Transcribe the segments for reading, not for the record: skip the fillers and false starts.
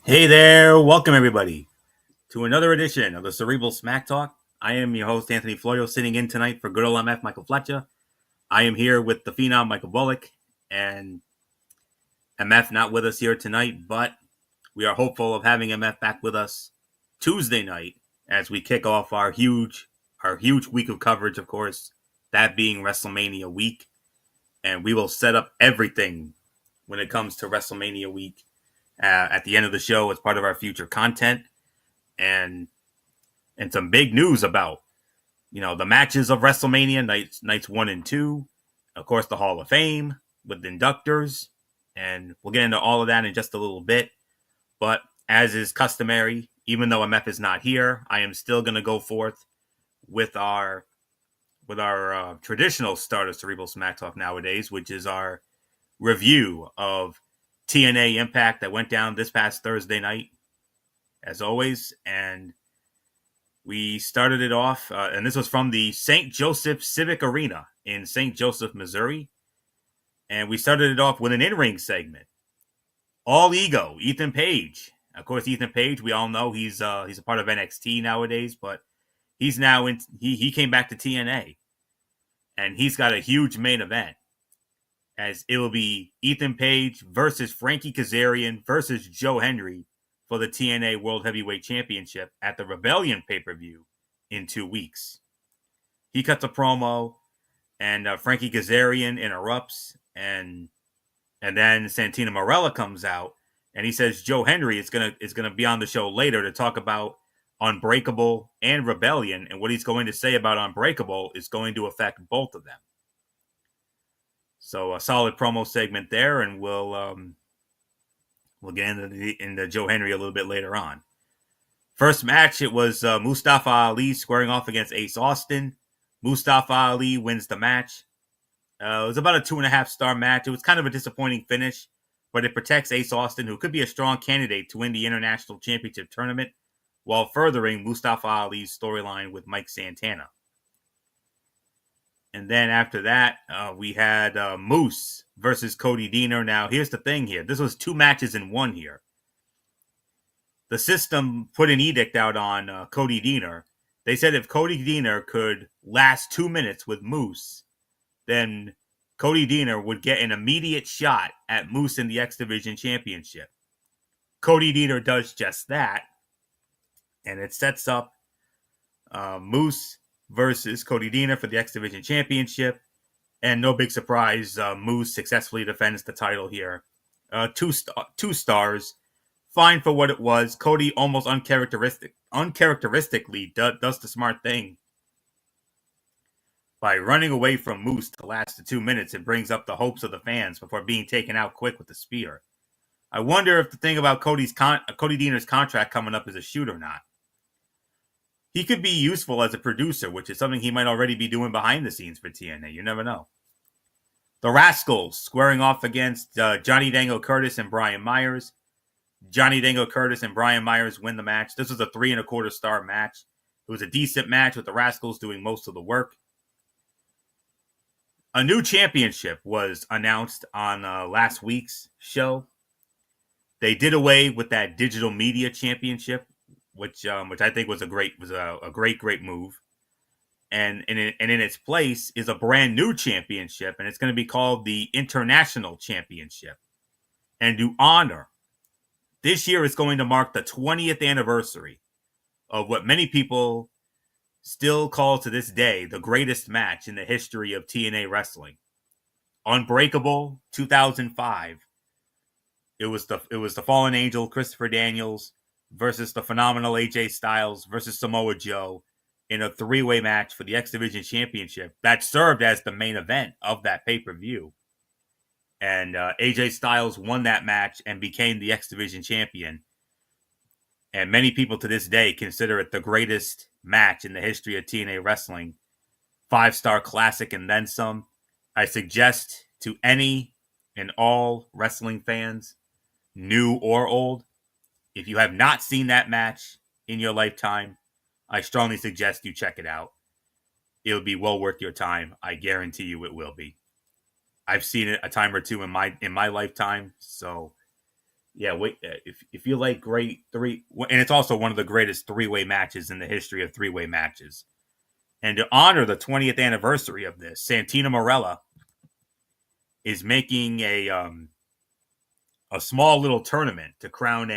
Hey there, welcome everybody to another edition of the Cerebral Smack Talk. I am your host, Anthony Florio, sitting in tonight for good old MF Michael Fletcher. I am here with the Phenom Michael Bullock, and MF not with us here tonight, but we are hopeful of having MF back with us Tuesday night as we kick off our huge week of coverage, of course, that being WrestleMania week. And we will set up everything when it comes to WrestleMania week at the end of the show as part of our future content. And some big news about the matches of WrestleMania nights 1 and 2, of course the Hall of Fame with the inductors, and we'll get into all of that in just a little bit. But as is customary, even though MF is not here, I am still going to go forth with our traditional start of Cerebral Smack Talk nowadays, which is our review of TNA Impact that went down this past Thursday night, as always. And we started it off, and this was from the St. Joseph Civic Arena in St. Joseph, Missouri. And we started it off with an in-ring segment. All Ego, Ethan Page. Of course, Ethan Page, we all know he's a part of NXT nowadays, but he's now he came back to TNA, and he's got a huge main event, as it will be Ethan Page versus Frankie Kazarian versus Joe Hendry for the TNA World Heavyweight Championship at the Rebellion pay-per-view in 2 weeks. He cuts a promo, and Frankie Kazarian interrupts, and then Santina Marella comes out, and he says Joe Hendry is gonna be on the show later to talk about Unbreakable and Rebellion, and what he's going to say about Unbreakable is going to affect both of them. So a solid promo segment there, and we'll get into Joe Hendry a little bit later on. First match, it was Mustafa Ali squaring off against Ace Austin. Mustafa Ali wins the match. It was about a 2.5-star match. It was kind of a disappointing finish, but it protects Ace Austin, who could be a strong candidate to win the International Championship Tournament, while furthering Mustafa Ali's storyline with Mike Santana. And then after that, we had Moose versus Cody Deaner. Now, here's the thing here. This was 2 matches in one here. The system put an edict out on Cody Deaner. They said if Cody Deaner could last 2 minutes with Moose, then Cody Deaner would get an immediate shot at Moose in the X Division Championship. Cody Deaner does just that, and it sets up Moose versus Cody Deaner for the X Division Championship. And no big surprise, Moose successfully defends the title here. 2 stars. Fine for what it was. Cody almost uncharacteristically does the smart thing by running away from Moose to last the 2 minutes. It brings up the hopes of the fans before being taken out quick with the spear. I wonder if the thing about Cody Deaner's contract coming up is a shoot or not. He could be useful as a producer, which is something he might already be doing behind the scenes for TNA. You never know. The Rascals squaring off against Johnny Dango Curtis and Brian Myers. Johnny Dango Curtis and Brian Myers win the match. This was a 3.25-star match. It was a decent match with the Rascals doing most of the work. A new championship was announced on last week's show. They did away with that digital media championship, which I think was a great move. And in its place is a brand new championship, and it's going to be called the International Championship. And to honor, this year is going to mark the 20th anniversary of what many people still call to this day the greatest match in the history of TNA wrestling. Unbreakable 2005. It was the Fallen Angel Christopher Daniels versus the phenomenal AJ Styles versus Samoa Joe in a 3-way match for the X Division Championship that served as the main event of that pay-per-view. And AJ Styles won that match and became the X Division champion. And many people to this day consider it the greatest match in the history of TNA wrestling. 5-star classic and then some. I suggest to any and all wrestling fans, new or old, if you have not seen that match in your lifetime, I strongly suggest you check it out. It'll be well worth your time. I guarantee you it will be. I've seen it a time or two in my lifetime, so Yeah, wait. If you like great three, and it's also one of the greatest three-way matches in the history of three-way matches. And to honor the 20th anniversary of this, Santino Marella is making a small little tournament to crown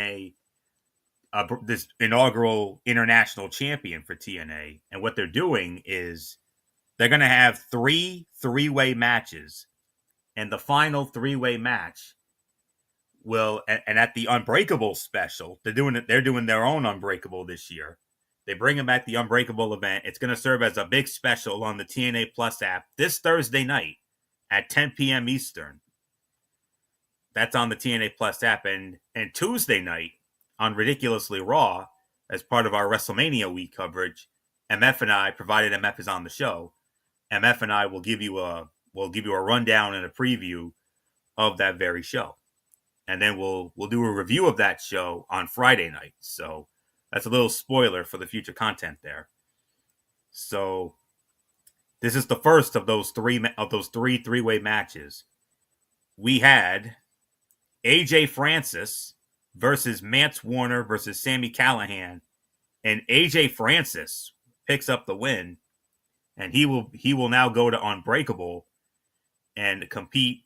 this inaugural international champion for TNA. And what they're doing is they're going to have three-way matches, and the final three-way match will, and at the Unbreakable special, they're doing their own Unbreakable this year. They bring them at the Unbreakable event. It's going to serve as a big special on the TNA Plus app this Thursday night at 10 p.m. Eastern. That's on the TNA Plus app. And Tuesday night on Ridiculously Raw, as part of our WrestleMania week coverage, MF and I, provided MF is on the show, MF and I will give you a rundown and a preview of that very show. And then we'll do a review of that show on Friday night. So that's a little spoiler for the future content there. So this is the first of those three-way matches. We had AJ Francis versus Mance Warner versus Sami Callihan, and AJ Francis picks up the win, and he will now go to Unbreakable and compete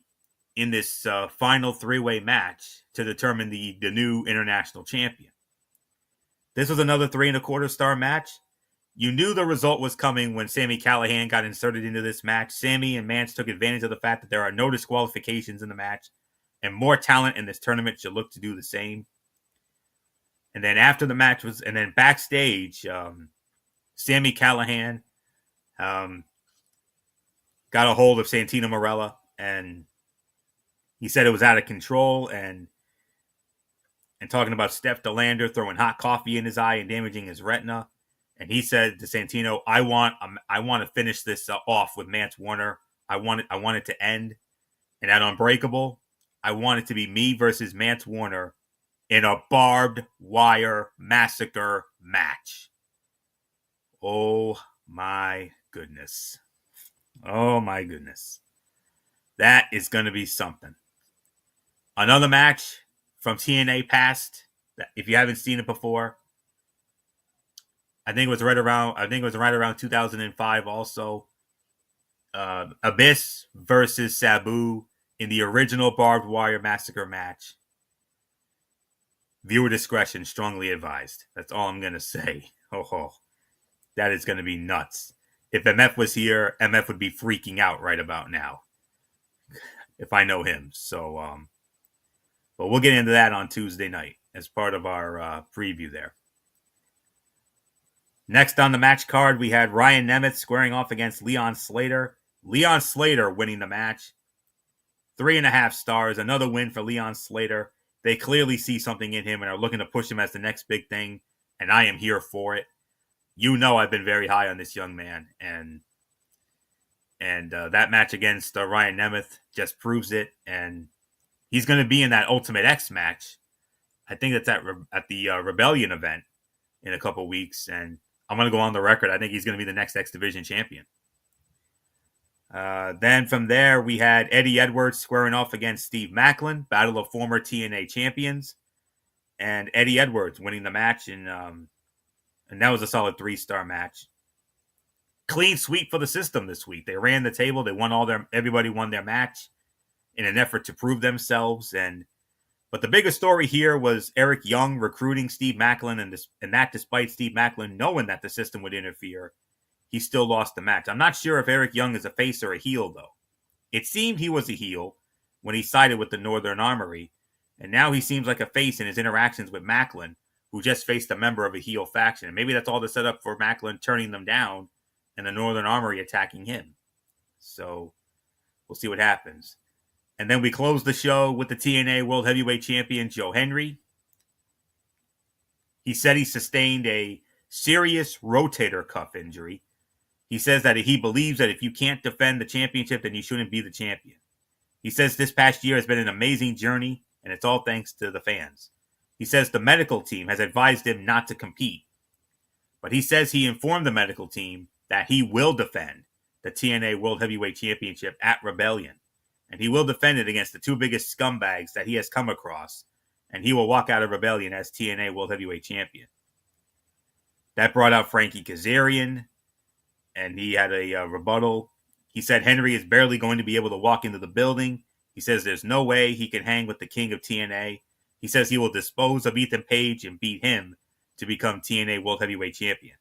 in this final three-way match to determine the new international champion. This was another 3.25 star match. You knew the result was coming when Sami Callihan got inserted into this match. Sami and Mance took advantage of the fact that there are no disqualifications in the match, and more talent in this tournament should look to do the same. And then after the match and then backstage, Sami Callihan got a hold of Santino Marella, and he said it was out of control, and talking about Steph DeLander throwing hot coffee in his eye and damaging his retina. And he said to Santino, I want to finish this off with Mance Warner. I want it to end. And at Unbreakable, I want it to be me versus Mance Warner in a barbed wire massacre match. Oh my goodness. Oh my goodness. That is going to be something. Another match from TNA past, if you haven't seen it before, I think it was right around 2005 also. Abyss versus Sabu in the original barbed wire massacre match. Viewer discretion strongly advised. That's all I'm going to say. Oh, that is going to be nuts. If MF was here, MF would be freaking out right about now, if I know him. So, but we'll get into that on Tuesday night as part of our preview there. Next on the match card, we had Ryan Nemeth squaring off against Leon Slater. Leon Slater winning the match. 3.5 stars. Another win for Leon Slater. They clearly see something in him and are looking to push him as the next big thing, and I am here for it. You know I've been very high on this young man, and that match against Ryan Nemeth just proves it, and he's going to be in that Ultimate X match. I think that's at the Rebellion event in a couple weeks, and I'm going to go on the record. I think he's going to be the next X Division champion. Then from there, we had Eddie Edwards squaring off against Steve Macklin, battle of former TNA champions, and Eddie Edwards winning the match, and that was a solid 3-star match. Clean sweep for the system this week. They ran the table. They won everybody won their match in an effort to prove themselves. But the biggest story here was Eric Young recruiting Steve Macklin, and that despite Steve Macklin knowing that the system would interfere, he still lost the match. I'm not sure if Eric Young is a face or a heel, though. It seemed he was a heel when he sided with the Northern Armory, and now he seems like a face in his interactions with Macklin, who just faced a member of a heel faction. And maybe that's all the setup for Macklin turning them down and the Northern Armory attacking him. So we'll see what happens. And then we close the show with the TNA World Heavyweight Champion, Joe Henry. He said he sustained a serious rotator cuff injury. He says that he believes that if you can't defend the championship, then you shouldn't be the champion. He says this past year has been an amazing journey, and it's all thanks to the fans. He says the medical team has advised him not to compete. But he says he informed the medical team that he will defend the TNA World Heavyweight Championship at Rebellion. And he will defend it against the two biggest scumbags that he has come across. and he will walk out of Rebellion as TNA World Heavyweight Champion. That brought out Frankie Kazarian, and he had a rebuttal. He said Henry is barely going to be able to walk into the building. He says there's no way he can hang with the king of TNA. He says he will dispose of Ethan Page and beat him to become TNA World Heavyweight Champion.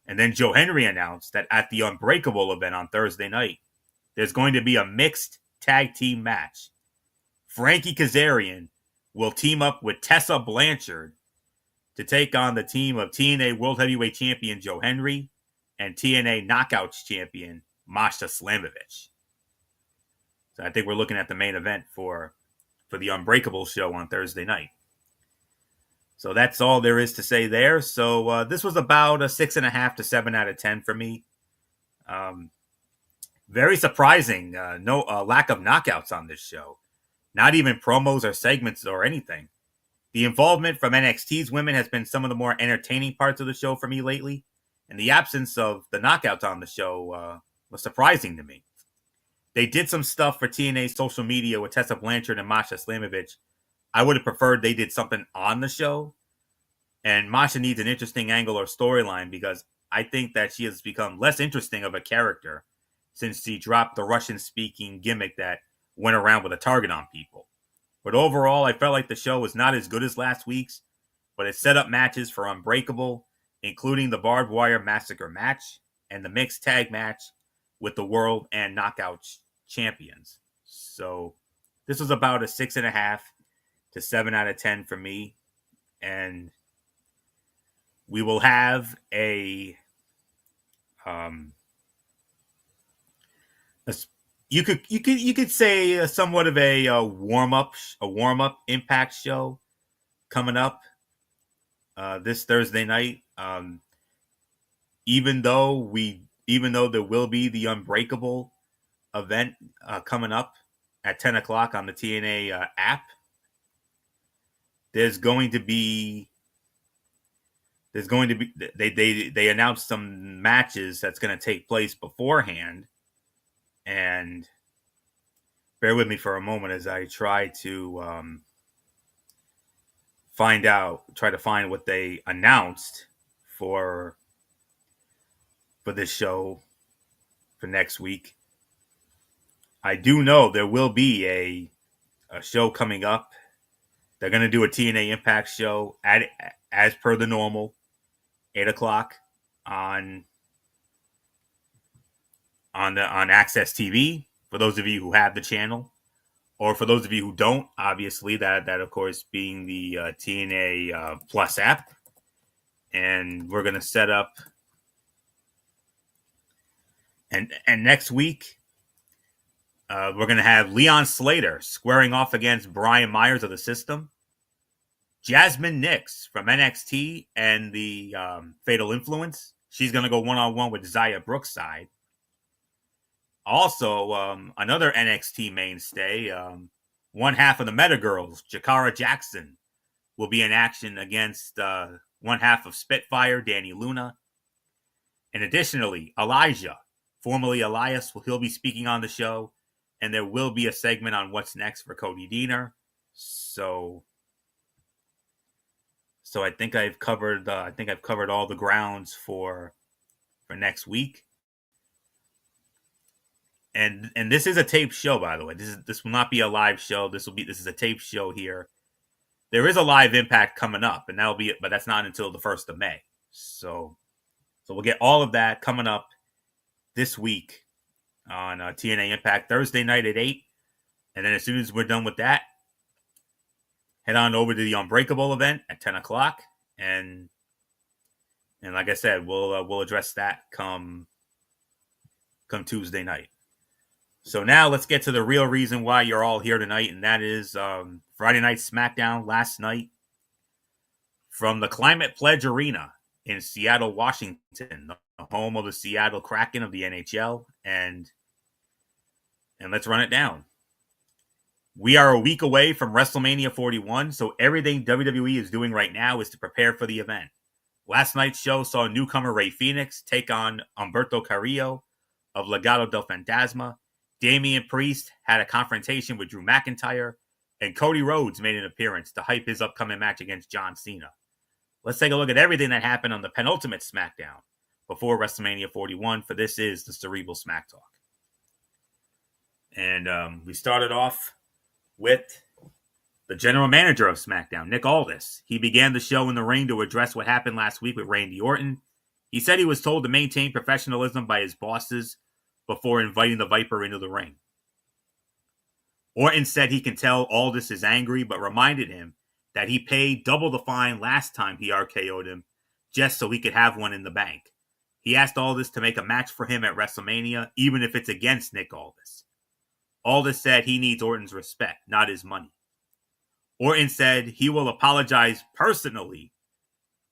And then Joe Henry announced that at the Unbreakable event on Thursday night, there's going to be a mixed tag team match. Frankie Kazarian will team up with Tessa Blanchard to take on the team of TNA World Heavyweight Champion Joe Henry and TNA Knockouts Champion Masha Slamovich. So I think we're looking at the main event for the Unbreakable show on Thursday night. So that's all there is to say there. So this was about a 6.5 to 7 out of 10 for me. Very surprising. No lack of knockouts on this show. Not even promos or segments or anything. The involvement from NXT's women has been some of the more entertaining parts of the show for me lately. And the absence of the knockouts on the show was surprising to me. They did some stuff for TNA's social media with Tessa Blanchard and Masha Slamovich. I would have preferred they did something on the show. And Masha needs an interesting angle or storyline because I think that she has become less interesting of a character since she dropped the Russian-speaking gimmick that went around with a target on people. But overall, I felt like the show was not as good as last week's, but it set up matches for Unbreakable, including the Barbed Wire Massacre match and the mixed tag match with the World and Knockout Champions. So this was about a 6.5 to 7 out of 10 for me. And we will have you could say somewhat of a warm up Impact show coming up this Thursday night. Even though there will be the Unbreakable event coming up at 10 o'clock on the TNA app, they announced some matches that's going to take place beforehand. And bear with me for a moment as I try to find what they announced for this show for next week. I do know there will be a show coming up. They're going to do a TNA Impact show as per the normal, 8 o'clock on Access TV, for those of you who have the channel, or for those of you who don't, obviously that of course being the TNA Plus app. And we're going to set up and next week we're going to have Leon Slater squaring off against Brian Myers of the System, Jasmine Nix from NXT and the Fatal Influence. She's going to go one-on-one with Xia Brookside. Also, another NXT mainstay, one half of the Meta Girls, Jakara Jackson, will be in action against one half of Spitfire, Danny Luna. And additionally, Elijah, formerly Elias, he'll be speaking on the show. And there will be a segment on what's next for Cody Deaner. So I think I've covered all the grounds for next week. And this is a taped show, by the way. This will not be a live show. This is a taped show here. There is a live Impact coming up, and but that's not until the 1st of May. So we'll get all of that coming up this week on TNA Impact Thursday night at 8. And then as soon as we're done with that, head on over to the Unbreakable event at 10 o'clock. And like I said, we'll address that come Tuesday night. So now let's get to the real reason why you're all here tonight, and that is Friday Night SmackDown last night from the Climate Pledge Arena in Seattle, Washington, the home of the Seattle Kraken of the NHL, and let's run it down. We are a week away from WrestleMania 41, so everything WWE is doing right now is to prepare for the event. Last night's show saw newcomer Rey Fenix take on Humberto Carrillo of Legado del Fantasma. Damian Priest had a confrontation with Drew McIntyre. and Cody Rhodes made an appearance to hype his upcoming match against John Cena. Let's take a look at everything that happened on the penultimate SmackDown before WrestleMania 41, for this is the Cerebral Smack Talk. And we started off with the general manager of SmackDown, Nick Aldis. He began the show in the ring to address what happened last week with Randy Orton. He said he was told to maintain professionalism by his bosses before inviting the Viper into the ring. Orton said he can tell Aldis is angry, but reminded him that he paid double the fine last time he RKO'd him just so he could have one in the bank. He asked Aldis to make a match for him at WrestleMania, even if it's against Nick Aldis. Aldis said he needs Orton's respect, not his money. Orton said he will apologize personally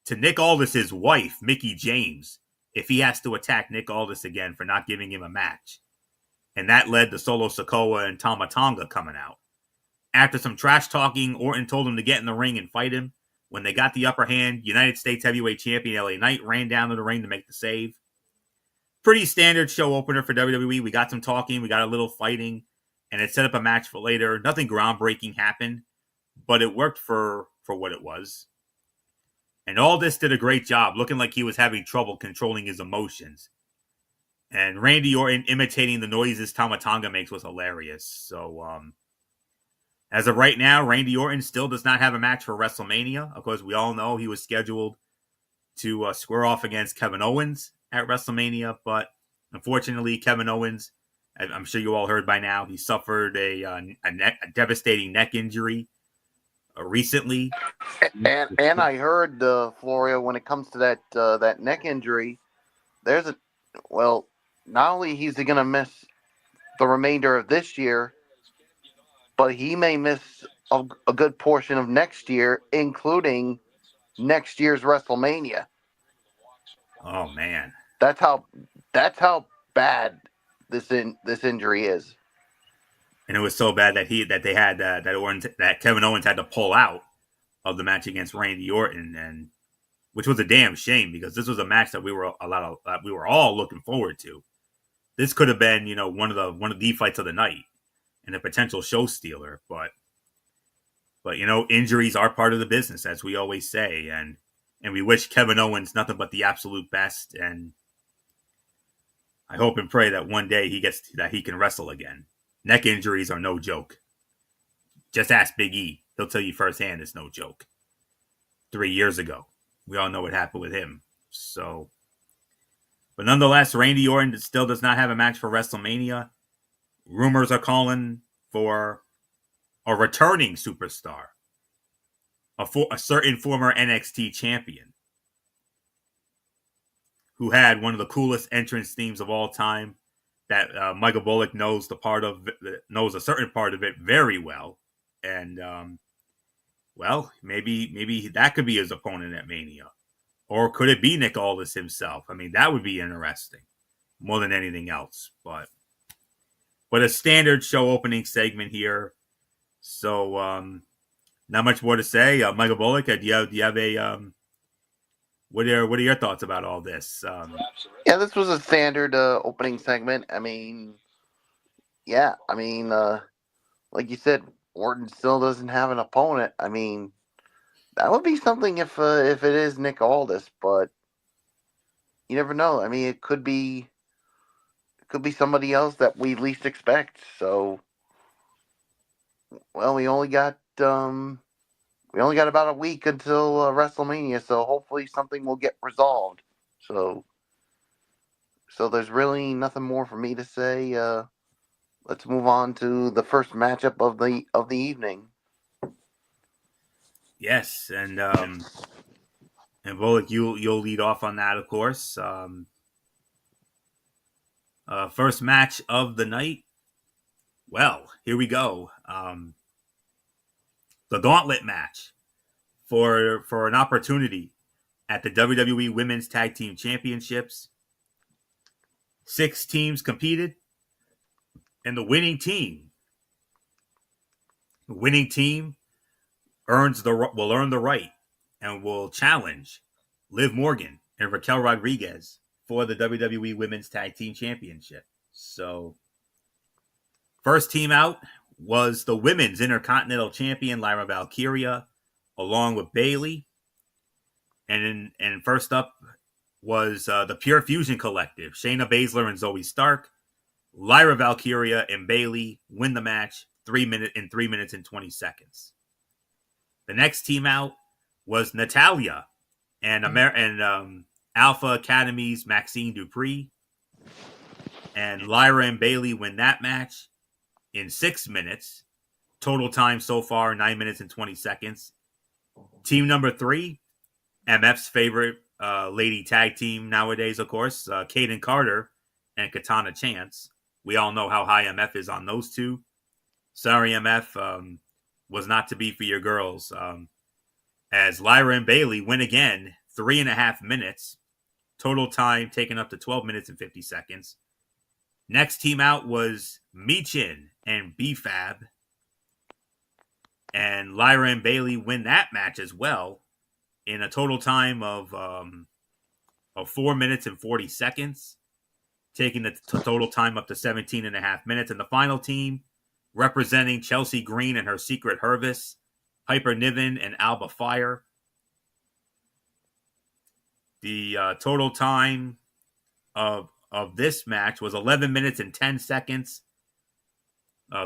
to Nick Aldis' wife, Mickie James, if he has to attack Nick Aldis again for not giving him a match. And that led to Solo Sikoa and Tama Tonga coming out. After some trash talking, Orton told him to get in the ring and fight him. When they got the upper hand, United States Heavyweight Champion LA Knight ran down to the ring to make the save. Pretty standard show opener for WWE. We got some talking, we got a little fighting, and it set up a match for later. Nothing groundbreaking happened, but it worked for what it was. And Aldis did a great job, looking like he was having trouble controlling his emotions. And Randy Orton imitating the noises Tama Tonga makes was hilarious. So, as of right now, Randy Orton still does not have a match for WrestleMania. Of course, we all know he was scheduled to square off against Kevin Owens at WrestleMania, but unfortunately, Kevin Owens, I'm sure you all heard by now, he suffered a devastating neck injury recently. And I heard, Florio, when it comes to that neck injury, not only he's going to miss the remainder of this year, but he may miss a good portion of next year, including next year's WrestleMania. Oh man, that's how bad this injury is. And it was so bad that Kevin Owens had to pull out of the match against Randy Orton, and which was a damn shame because this was a match that we were all looking forward to. This could have been, one of the fights of the night and a potential show stealer, but injuries are part of the business, as we always say, and we wish Kevin Owens nothing but the absolute best, and I hope and pray that one day he can wrestle again. Neck injuries are no joke. Just ask Big E. He'll tell you firsthand it's no joke. 3 years ago, we all know what happened with him. So, but nonetheless, Randy Orton still does not have a match for WrestleMania. Rumors are calling for a returning superstar, a certain former NXT champion who had one of the coolest entrance themes of all time. That Michael Bullock knows a certain part of it very well, and maybe that could be his opponent at Mania, or could it be Nick Aldis himself? I mean, that would be interesting more than anything else. But a standard show opening segment here, so not much more to say. Michael Bullock, do you have a What are your thoughts about all this? Yeah, this was a standard opening segment. I mean, like you said, Orton still doesn't have an opponent. I mean, that would be something if it is Nick Aldis, but you never know. I mean, it could be somebody else that we least expect. So, well, we only got about a week until WrestleMania, so hopefully something will get resolved. So there's really nothing more for me to say. Let's move on to the first matchup of the evening. Yes, and Bullock, you'll lead off on that, of course. First match of the night. Well, here we go. The gauntlet match for an opportunity at the WWE Women's Tag Team Championships. 6 teams competed, and the winning team will earn the right and will challenge Liv Morgan and Raquel Rodriguez for the WWE Women's Tag Team Championship. So, first team out was the women's Intercontinental Champion Lyra Valkyria, along with Bayley. And first up was the Pure Fusion Collective, Shayna Baszler and Zoe Stark. Lyra Valkyria and Bayley win the match 3 minutes and 20 seconds. The next team out was Natalia and Alpha Academy's Maxine Dupree. And Lyra and Bayley win that match in 6 minutes. Total time so far, 9 minutes and 20 seconds. Team number 3, MF's favorite lady tag team nowadays, of course, Kaden Carter and Katana Chance. We all know how high MF is on those two. Sorry, MF, was not to be for your girls. As Lyra and Bayley win again, 3.5 minutes. Total time taken up to 12 minutes and 50 seconds. Next team out was Michin and BFAB. And Lyra and Bayley win that match as well in a total time of 4 minutes and 40 seconds, taking the total time up to 17.5 minutes. And the final team, representing Chelsea Green and her Secret Hervis, Piper Niven and Alba Fire. The total time of this match was 11 minutes and 10 seconds.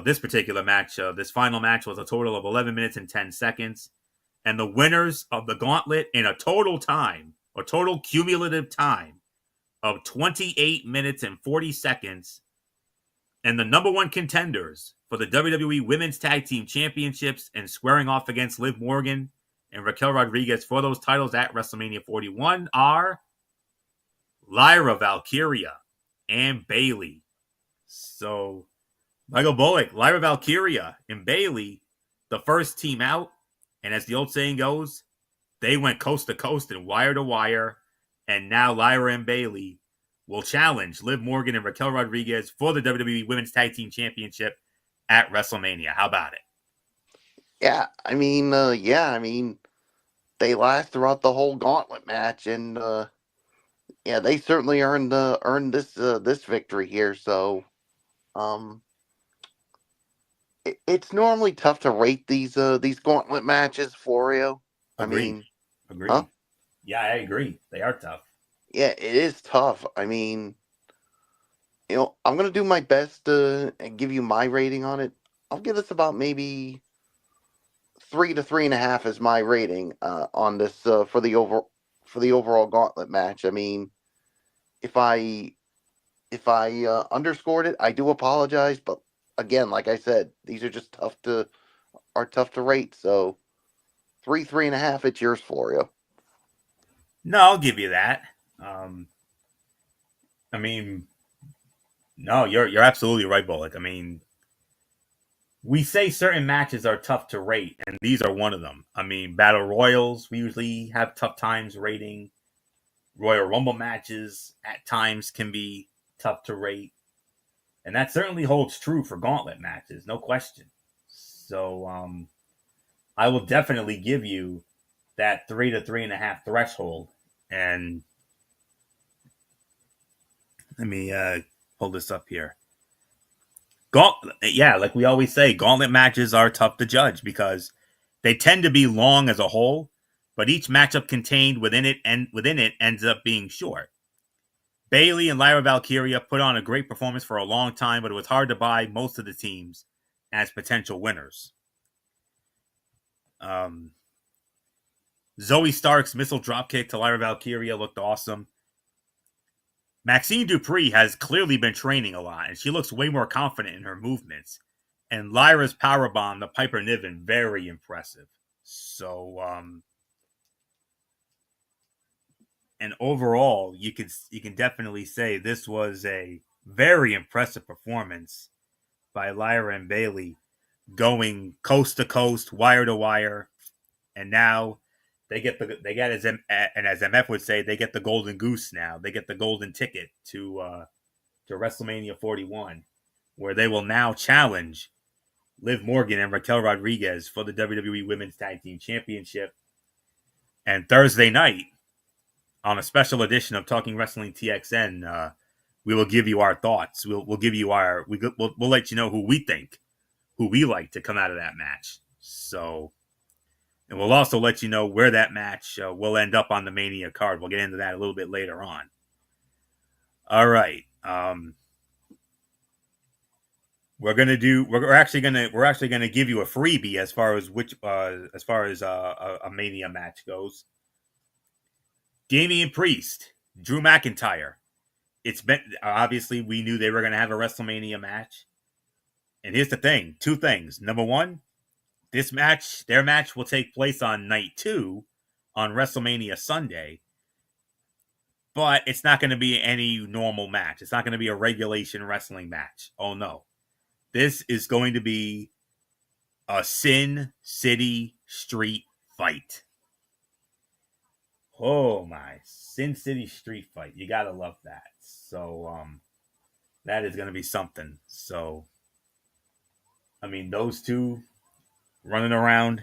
This particular match, this final match, was a total of 11 minutes and 10 seconds. And the winners of the gauntlet in a total time, or total cumulative time, of 28 minutes and 40 seconds. And the number one contenders for the WWE Women's Tag Team Championships and squaring off against Liv Morgan and Raquel Rodriguez for those titles at WrestleMania 41 are Lyra Valkyria and Bayley. So, Michael Bullock, Lyra Valkyria and Bayley, the first team out. And as the old saying goes, they went coast to coast and wire to wire. And now Lyra and Bayley will challenge Liv Morgan and Raquel Rodriguez for the WWE Women's Tag Team Championship at WrestleMania. How about it? Yeah, I mean, they last throughout the whole gauntlet match, and yeah, they certainly earned this victory here. So, it's normally tough to rate these gauntlet matches, Florio. I mean, Agreed. huh? Yeah, I agree. They are tough. Yeah, it is tough. I mean, I'm gonna do my best to give you my rating on it. I'll give this about maybe 3 to 3.5 is my rating on this for the overall gauntlet match. I mean, if I underscored it, I do apologize. But again, like I said, these are just tough to rate. So 3.5, it's yours, Florio. No, I'll give you that. I mean, no, you're absolutely right, Bullock. I mean, we say certain matches are tough to rate, and these are one of them. I mean, Battle Royals, we usually have tough times rating. Royal Rumble matches at times can be tough to rate. And that certainly holds true for gauntlet matches, no question. So I will definitely give you that 3 to 3.5 threshold. And let me pull this up here. Yeah, like we always say, gauntlet matches are tough to judge because they tend to be long as a whole, but each matchup contained within it ends up being short. Bayley and Lyra Valkyria put on a great performance for a long time, but it was hard to buy most of the teams as potential winners. Zoe Stark's missile dropkick to Lyra Valkyria looked awesome. Maxine Dupree has clearly been training a lot, and she looks way more confident in her movements. And Lyra's powerbomb to Piper Niven, very impressive. So, and overall, you can definitely say this was a very impressive performance by Lyra and Bayley, going coast to coast, wire to wire, and now they get as MF would say, they get the golden goose now. They get the golden ticket to WrestleMania 41, where they will now challenge Liv Morgan and Raquel Rodriguez for the WWE Women's Tag Team Championship. And Thursday night, on a special edition of Talking Wrestling TXN, we will give you our thoughts. We'll give you we'll let you know who we think who we like to come out of that match. So, and we'll also let you know where that match will end up on the Mania card. We'll get into that a little bit later on. All right. We're actually gonna give you a freebie as far as a Mania match goes. Damian Priest, Drew McIntyre. It's been obviously we knew they were gonna have a WrestleMania match. And here's the thing: two things. Number one, their match will take place on night 2 on WrestleMania Sunday, but it's not going to be any normal match. It's not going to be a regulation wrestling match. Oh no. This is going to be a Sin City Street fight. Oh my, Sin City Street fight. You got to love that. So that is going to be something. So I mean, those two running around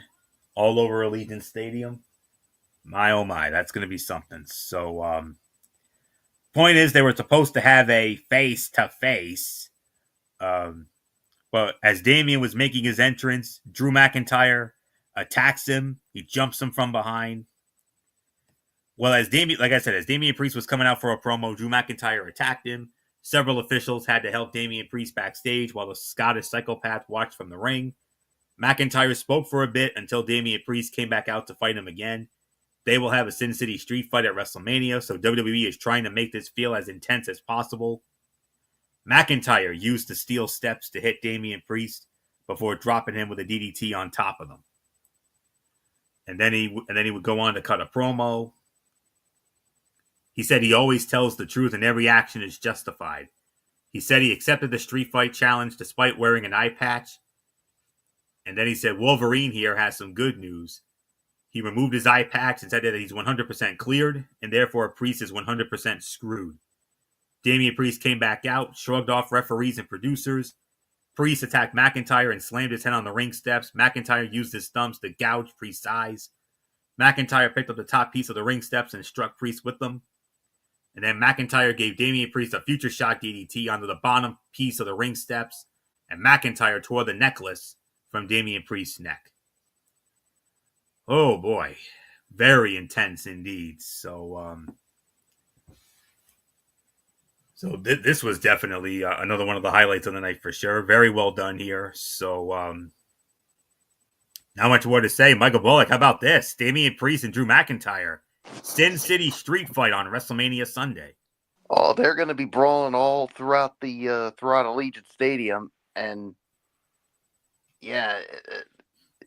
all over Allegiant Stadium. My oh my, that's going to be something. So point is, they were supposed to have a face to face. But as Damian was making his entrance, Drew McIntyre attacks him. He jumps him from behind. Well, as Damian Priest was coming out for a promo, Drew McIntyre attacked him. Several officials had to help Damian Priest backstage while the Scottish psychopath watched from the ring. McIntyre spoke for a bit until Damian Priest came back out to fight him again. They will have a Sin City Street fight at WrestleMania, so WWE is trying to make this feel as intense as possible. McIntyre used the steel steps to hit Damian Priest before dropping him with a DDT on top of them. And then he would go on to cut a promo. He said he always tells the truth and every action is justified. He said he accepted the street fight challenge despite wearing an eye patch. And then he said Wolverine here has some good news. He removed his eye patch and said that he's 100% cleared, and therefore Priest is 100% screwed. Damian Priest came back out, shrugged off referees and producers. Priest attacked McIntyre and slammed his head on the ring steps. McIntyre used his thumbs to gouge Priest's eyes. McIntyre picked up the top piece of the ring steps and struck Priest with them. And then McIntyre gave Damian Priest a future shot DDT onto the bottom piece of the ring steps, and McIntyre tore the necklace from Damian Priest's neck. Oh boy, very intense indeed. So this was definitely another one of the highlights of the night for sure. Very well done here. So not much more to say. Michael Bullock, how about this? Damian Priest and Drew McIntyre. Sin City Street Fight on WrestleMania Sunday. Oh, they're going to be brawling all throughout throughout Allegiant Stadium, and yeah,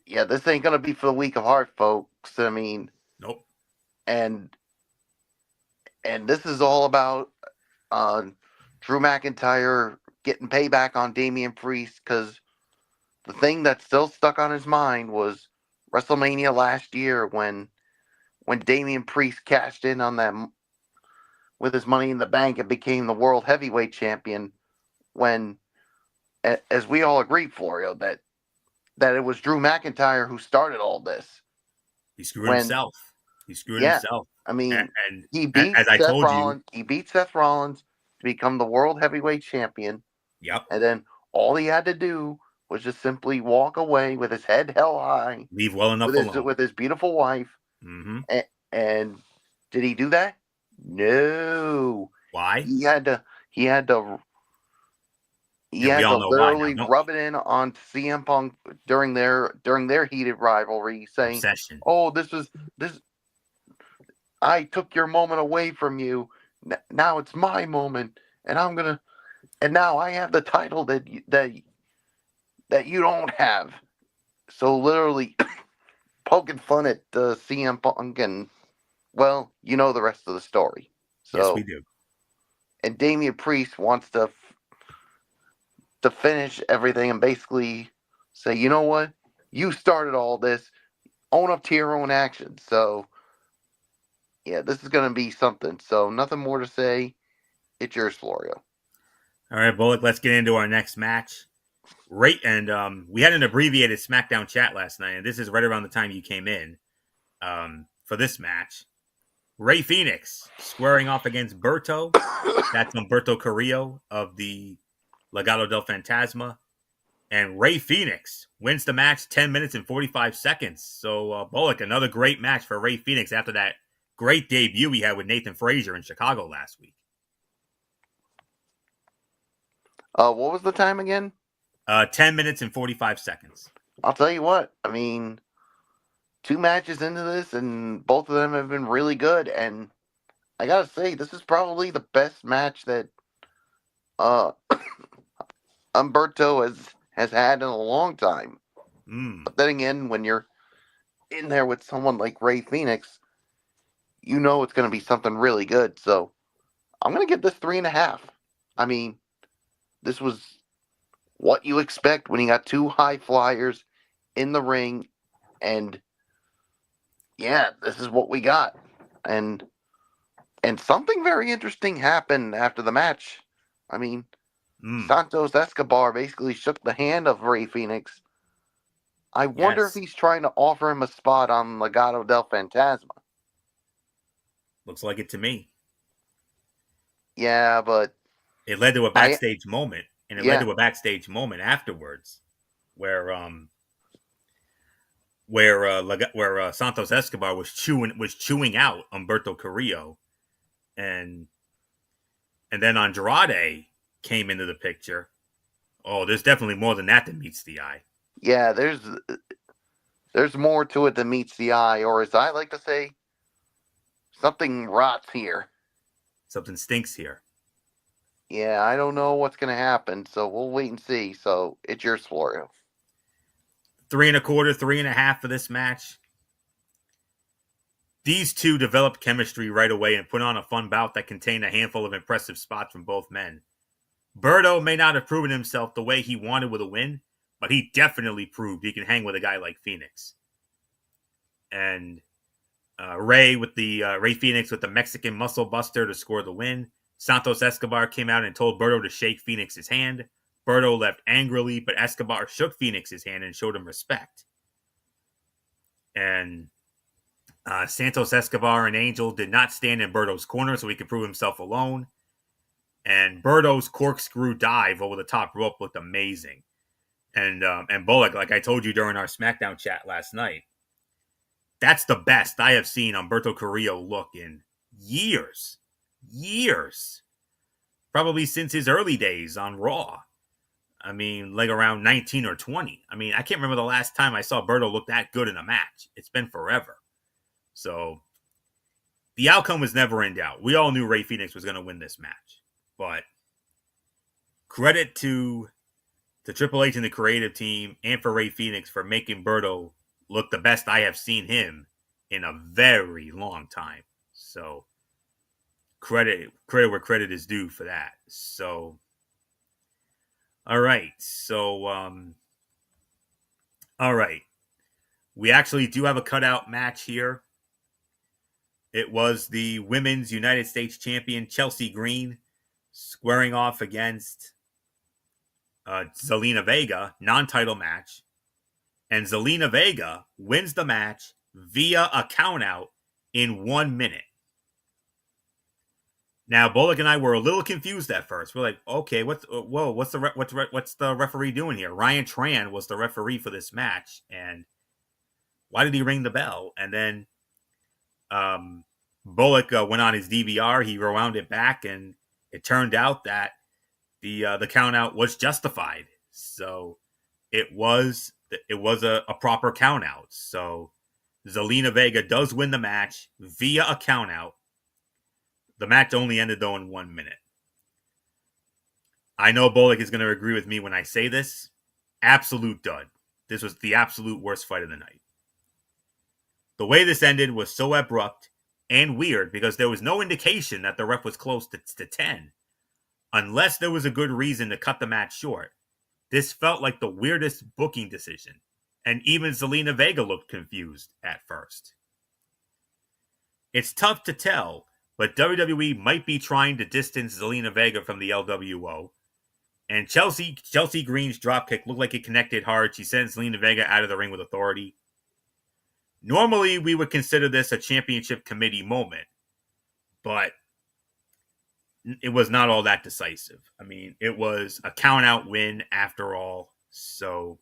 this ain't going to be for the weak of heart, folks. I mean, nope. And this is all about Drew McIntyre getting payback on Damian Priest, because the thing that's still stuck on his mind was WrestleMania last year when Damian Priest cashed in on them with his Money in the Bank and became the World Heavyweight Champion, when, as we all agreed, Florio, that it was Drew McIntyre who started all this. He screwed himself. I mean, and he beat as Seth I told Rollins. you, He beat Seth Rollins to become the World Heavyweight Champion. Yep. And then all he had to do was just simply walk away with his head held high. Leave well enough alone. With his beautiful wife. Mm-hmm. And did he do that? No. Why? He had to literally rub it in on CM Punk during their heated rivalry, saying, Obsession. "Oh, this I took your moment away from you. Now it's my moment, and now I have the title that you don't have." So literally poking fun at CM Punk, and well, you know the rest of the story. So, yes, we do. And Damian Priest wants to finish everything and basically say, you know what? You started all this. Own up to your own actions. So, yeah, this is going to be something. So, nothing more to say. It's yours, Florio. All right, Bullock, let's get into our next match. Right, and we had an abbreviated SmackDown chat last night, and this is right around the time you came in for this match. Rey Fenix squaring off against Berto. That's Humberto Carrillo of the Legado del Fantasma. And Ray Phoenix wins the match 10 minutes and 45 seconds. So, Bullock, another great match for Ray Phoenix after that great debut he had with Nathan Frazier in Chicago last week. What was the time again? 10 minutes and 45 seconds. I'll tell you what. I mean, 2 matches into this, and both of them have been really good. And I gotta say, this is probably the best match that uh, Umberto has had in a long time. But then again, when you're in there with someone like Ray Phoenix, you know it's going to be something really good. So I'm going to give this 3.5. I mean, this was what you expect when you got two high flyers in the ring, and yeah, this is what we got. And something very interesting happened after the match. I mean, Santos Escobar basically shook the hand of Ray Phoenix. I wonder if he's trying to offer him a spot on Legado del Fantasma. Looks like it to me. Yeah, but it led to a backstage moment, and it led to a backstage moment afterwards, where Santos Escobar was chewing out Humberto Carrillo, and then Andrade came into the picture. Oh, there's definitely more than that meets the eye. Yeah, there's more to it than meets the eye, or as I like to say, something rots here. Something stinks here. Yeah, I don't know what's going to happen, so we'll wait and see. So it's yours, Florio. 3.25, 3.5 for this match. These two developed chemistry right away and put on a fun bout that contained a handful of impressive spots from both men. Berto may not have proven himself the way he wanted with a win, but he definitely proved he can hang with a guy like Phoenix. And Ray Phoenix with the Mexican muscle buster to score the win. Santos Escobar came out and told Berto to shake Phoenix's hand. Berto left angrily, but Escobar shook Phoenix's hand and showed him respect. And Santos Escobar and Angel did not stand in Berto's corner so he could prove himself alone. And Berto's corkscrew dive over the top rope looked amazing. And Bullock, like I told you during our SmackDown chat last night, that's the best I have seen Humberto Carrillo look in years. Probably since his early days on Raw. I mean, like around 19 or 20. I mean, I can't remember the last time I saw Berto look that good in a match. It's been forever. So, the outcome was never in doubt. We all knew Ray Phoenix was going to win this match. But credit to Triple H and the creative team and for Ray Phoenix for making Berto look the best I have seen him in a very long time. So, credit where credit is due for that. So, all right. So, all right. We actually do have a cutout match here. It was the Women's United States Champion Chelsea Green squaring off against Zelina Vega, non-title match. And Zelina Vega wins the match via a countout in 1 minute. Now, Bullock and I were a little confused at first. We're like, okay, what's the referee doing here? Ryan Tran was the referee for this match, and why did he ring the bell? And then Bullock went on his DVR. He rewound it back, and it turned out that the count out was justified. So it was a proper count out. So Zelina Vega does win the match via a count out. The match only ended, though, in 1 minute. I know Bullock is going to agree with me when I say this. Absolute dud. This was the absolute worst fight of the night. The way this ended was so abrupt and weird because there was no indication that the ref was close to 10. Unless there was a good reason to cut the match short. This felt like the weirdest booking decision. And even Zelina Vega looked confused at first. It's tough to tell, but WWE might be trying to distance Zelina Vega from the LWO. And Chelsea Green's dropkick looked like it connected hard. She sent Zelina Vega out of the ring with authority. Normally, we would consider this a championship committee moment. But it was not all that decisive. I mean, it was a count-out win after all. So,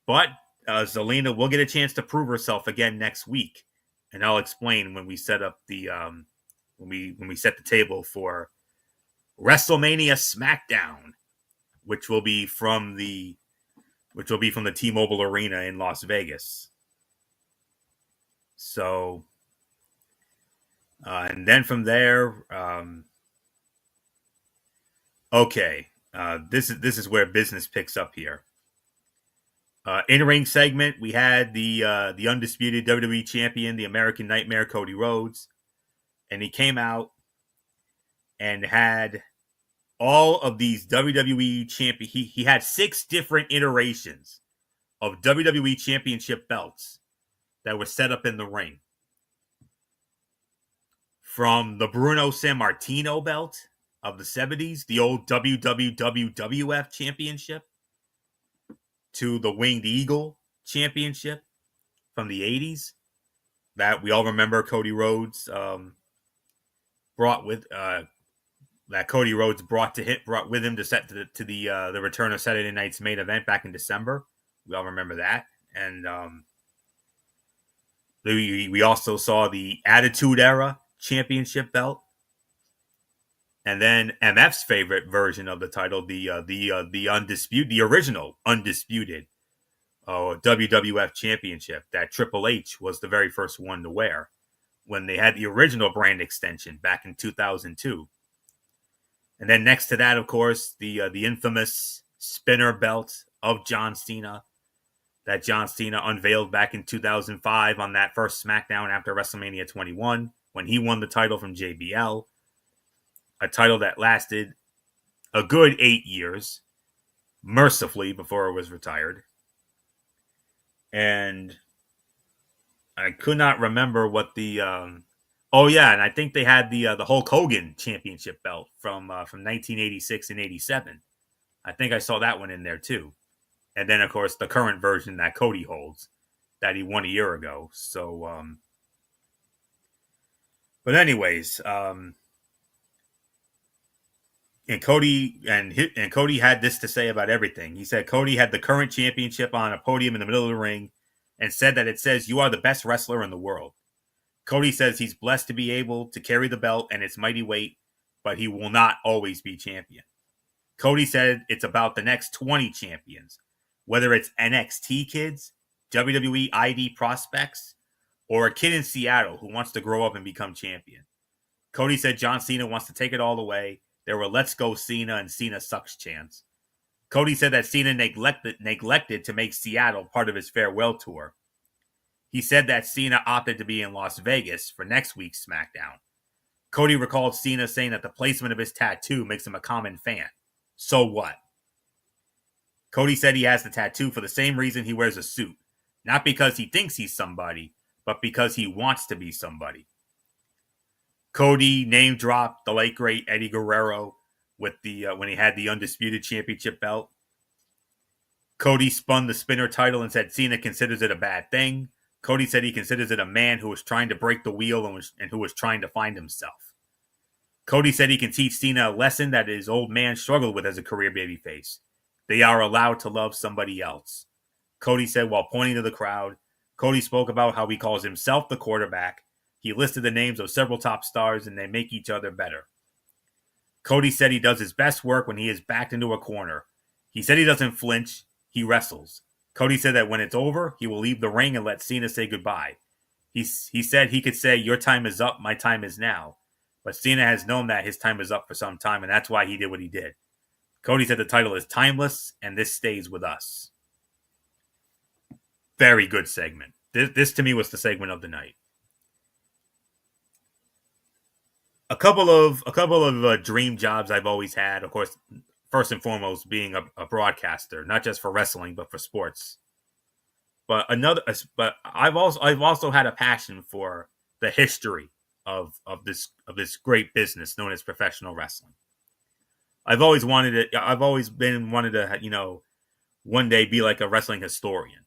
but Zelina will get a chance to prove herself again next week, and I'll explain when we set up the when we set the table for WrestleMania SmackDown, which will be from the T-Mobile Arena in Las Vegas. So, and then from there, okay, this is where business picks up here. In-ring segment, we had the undisputed WWE champion, the American Nightmare, Cody Rhodes, and he came out and had all of these WWE champion. He had 6 different iterations of WWE championship belts that were set up in the ring. From the Bruno Sammartino belt of the 70s, the old WWF championship, to the Winged Eagle championship from the 80s that we all remember Cody Rhodes brought with that Cody Rhodes brought with him to set to the return of Saturday Night's main event back in December. We all remember that. And we also saw the Attitude Era championship belt, and then MF's favorite version of the title, the undisputed, the original undisputed WWF championship that Triple H was the very first one to wear when they had the original brand extension back in 2002. And then next to that, of course, the infamous spinner belt of John Cena that John Cena unveiled back in 2005 on that first SmackDown after WrestleMania 21 when he won the title from JBL, a title that lasted a good 8 years, mercifully, before it was retired. And I could not remember what the oh yeah, and I think they had the Hulk Hogan championship belt from 1986 and 87. I think I saw that one in there too. And then of course the current version that Cody holds that he won a year ago. So but anyways, and Cody had this to say about everything. He said Cody had the current championship on a podium in the middle of the ring and said that it says you are the best wrestler in the world. Cody says he's blessed to be able to carry the belt and its mighty weight, but he will not always be champion. Cody said it's about the next 20 champions, whether it's NXT kids, WWE ID prospects, or a kid in Seattle who wants to grow up and become champion. Cody said John Cena wants to take it all away. There were Let's Go Cena and Cena Sucks chants. Cody said that Cena neglected to make Seattle part of his farewell tour. He said that Cena opted to be in Las Vegas for next week's SmackDown. Cody recalled Cena saying that the placement of his tattoo makes him a common fan. So what? Cody said he has the tattoo for the same reason he wears a suit. Not because he thinks he's somebody, but because he wants to be somebody. Cody name dropped the late great Eddie Guerrero with the when he had the undisputed championship belt. Cody spun the spinner title and said Cena considers it a bad thing. Cody said he considers it a man who was trying to break the wheel and who was trying to find himself. Cody said he can teach Cena a lesson that his old man struggled with as a career babyface. They are allowed to love somebody else. Cody said while pointing to the crowd, Cody spoke about how he calls himself the quarterback. He listed the names of several top stars and they make each other better. Cody said he does his best work when he is backed into a corner. He said he doesn't flinch, he wrestles. Cody said that when it's over, he will leave the ring and let Cena say goodbye. He said he could say, your time is up, my time is now. But Cena has known that his time is up for some time, and that's why he did what he did. Cody said the title is timeless, and this stays with us. Very good segment. This to me was the segment of the night. A couple of dream jobs I've always had. Of course, first and foremost, being a broadcaster, not just for wrestling but for sports. But I've also had a passion for the history of this great business known as professional wrestling. I've always wanted to one day be like a wrestling historian,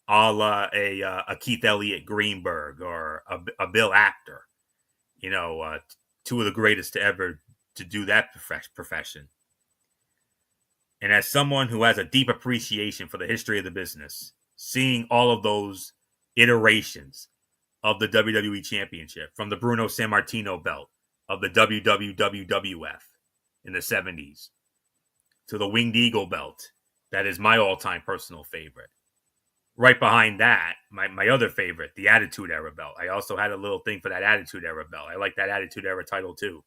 a la a Keith Elliott Greenberg or a Bill Apter, two of the greatest to ever to do that profession. And as someone who has a deep appreciation for the history of the business, seeing all of those iterations of the WWE Championship, from the Bruno Sammartino belt of the WWWF in the 70s to the Winged Eagle belt, that is my all-time personal favorite. Right behind that, my other favorite, the Attitude Era belt. I also had a little thing for that Attitude Era belt. I like that Attitude Era title too.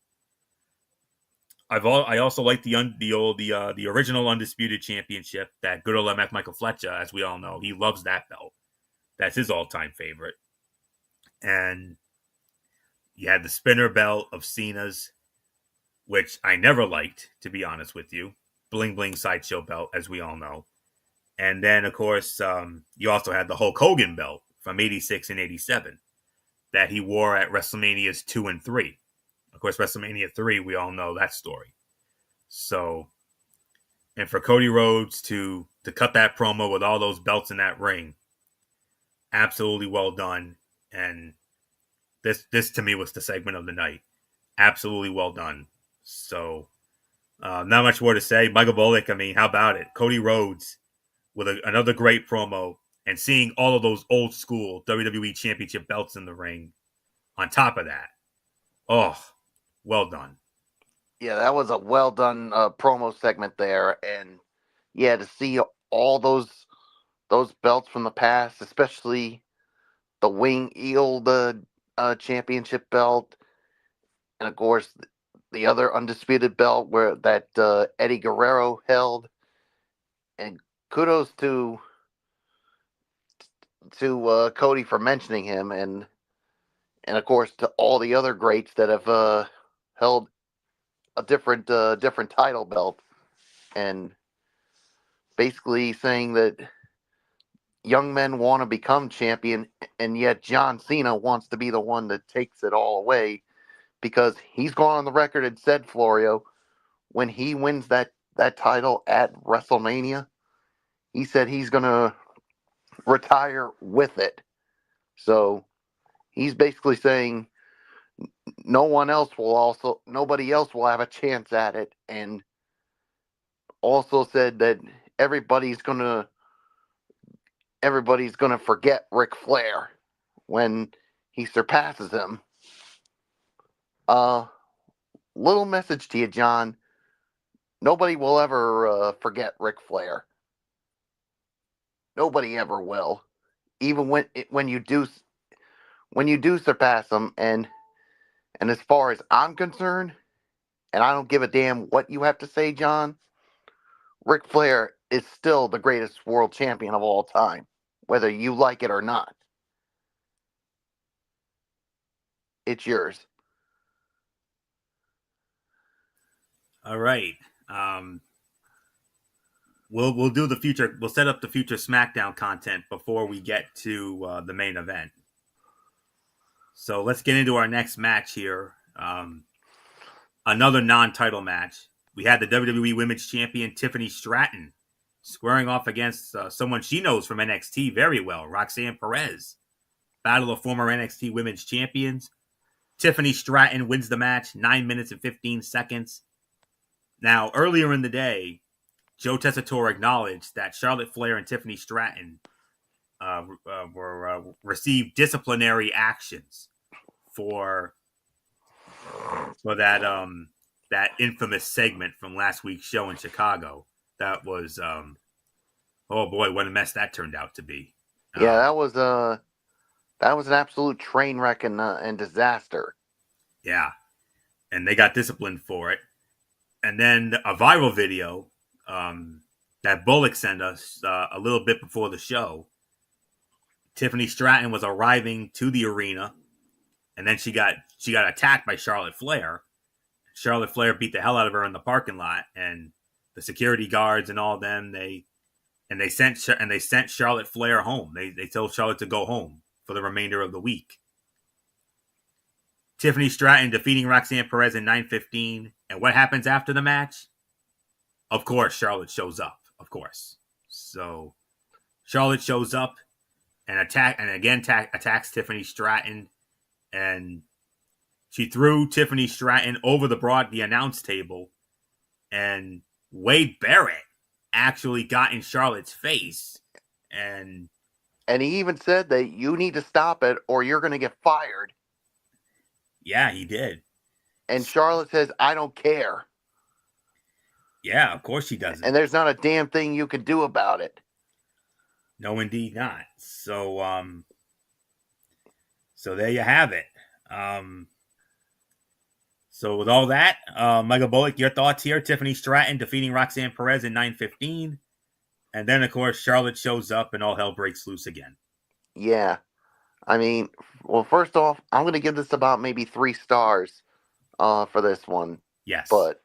I also like the original Undisputed Championship, that good old MF Michael Fletcher, as we all know. He loves that belt. That's his all-time favorite. And you had the spinner belt of Cena's, which I never liked, to be honest with you. Bling Bling Sideshow belt, as we all know. And then, of course, you also had the Hulk Hogan belt from 86 and 87 that he wore at WrestleManias 2 and 3. Of course, WrestleMania 3, we all know that story. So, and for Cody Rhodes to cut that promo with all those belts in that ring, absolutely well done. And this to me was the segment of the night. Absolutely well done. So, not much more to say. Michael Bullock, I mean, how about it? Cody Rhodes with another great promo, and seeing all of those old school WWE Championship belts in the ring on top of that. Oh, well done. Yeah, that was a well done promo segment there, and yeah, to see all those belts from the past, especially the Wing Eagle championship belt, and of course the other undisputed belt where that Eddie Guerrero held. And kudos to Cody for mentioning him, and of course to all the other greats that have held a different title belt, and basically saying that young men want to become champion, and yet John Cena wants to be the one that takes it all away, because he's gone on the record and said, Florio, when he wins that title at WrestleMania, he said he's going to retire with it. So he's basically saying nobody else will have a chance at it, and also said that everybody's gonna forget Ric Flair when he surpasses him. Little message to you, John. Nobody will ever forget Ric Flair. Nobody ever will. Even when you do surpass him, and as far as I'm concerned, and I don't give a damn what you have to say, John, Ric Flair is still the greatest world champion of all time, whether you like it or not. It's yours. All right. We'll do the future. We'll set up the future SmackDown content before we get to the main event. So let's get into our next match here. Another non-title match. We had the WWE Women's Champion Tiffany Stratton squaring off against someone she knows from NXT very well, Roxanne Perez. Battle of former NXT Women's Champions. Tiffany Stratton wins the match, 9 minutes and 15 seconds. Now, earlier in the day, Joe Tessitore acknowledged that Charlotte Flair and Tiffany Stratton received disciplinary actions for that infamous segment from last week's show in Chicago. That was oh boy, what a mess that turned out to be. Yeah, that was an absolute train wreck and disaster. Yeah, and they got disciplined for it. And then a viral video that Bullock sent us a little bit before the show. Tiffany Stratton was arriving to the arena, and then she got attacked by Charlotte Flair. Charlotte Flair beat the hell out of her in the parking lot, and the security guards and all them they sent Charlotte Flair home. They told Charlotte to go home for the remainder of the week. Tiffany Stratton defeating Roxanne Perez in 9:15, and what happens after the match? Of course, Charlotte shows up. Of course, so Charlotte shows up and attacks Tiffany Stratton, and she threw Tiffany Stratton over the announce table, and Wade Barrett actually got in Charlotte's face. And he even said that you need to stop it or you're going to get fired. yeah, he did. And Charlotte says, I don't care. Yeah, of course she doesn't. And there's not a damn thing you can do about it. No, indeed not. So there you have it. So with all that, Michael Bullock, your thoughts here? Tiffany Stratton defeating Roxanne Perez in 9:15, and then of course Charlotte shows up and all hell breaks loose again. Yeah. I mean, well, first off, I'm going to give this about maybe 3 stars for this one. Yes, But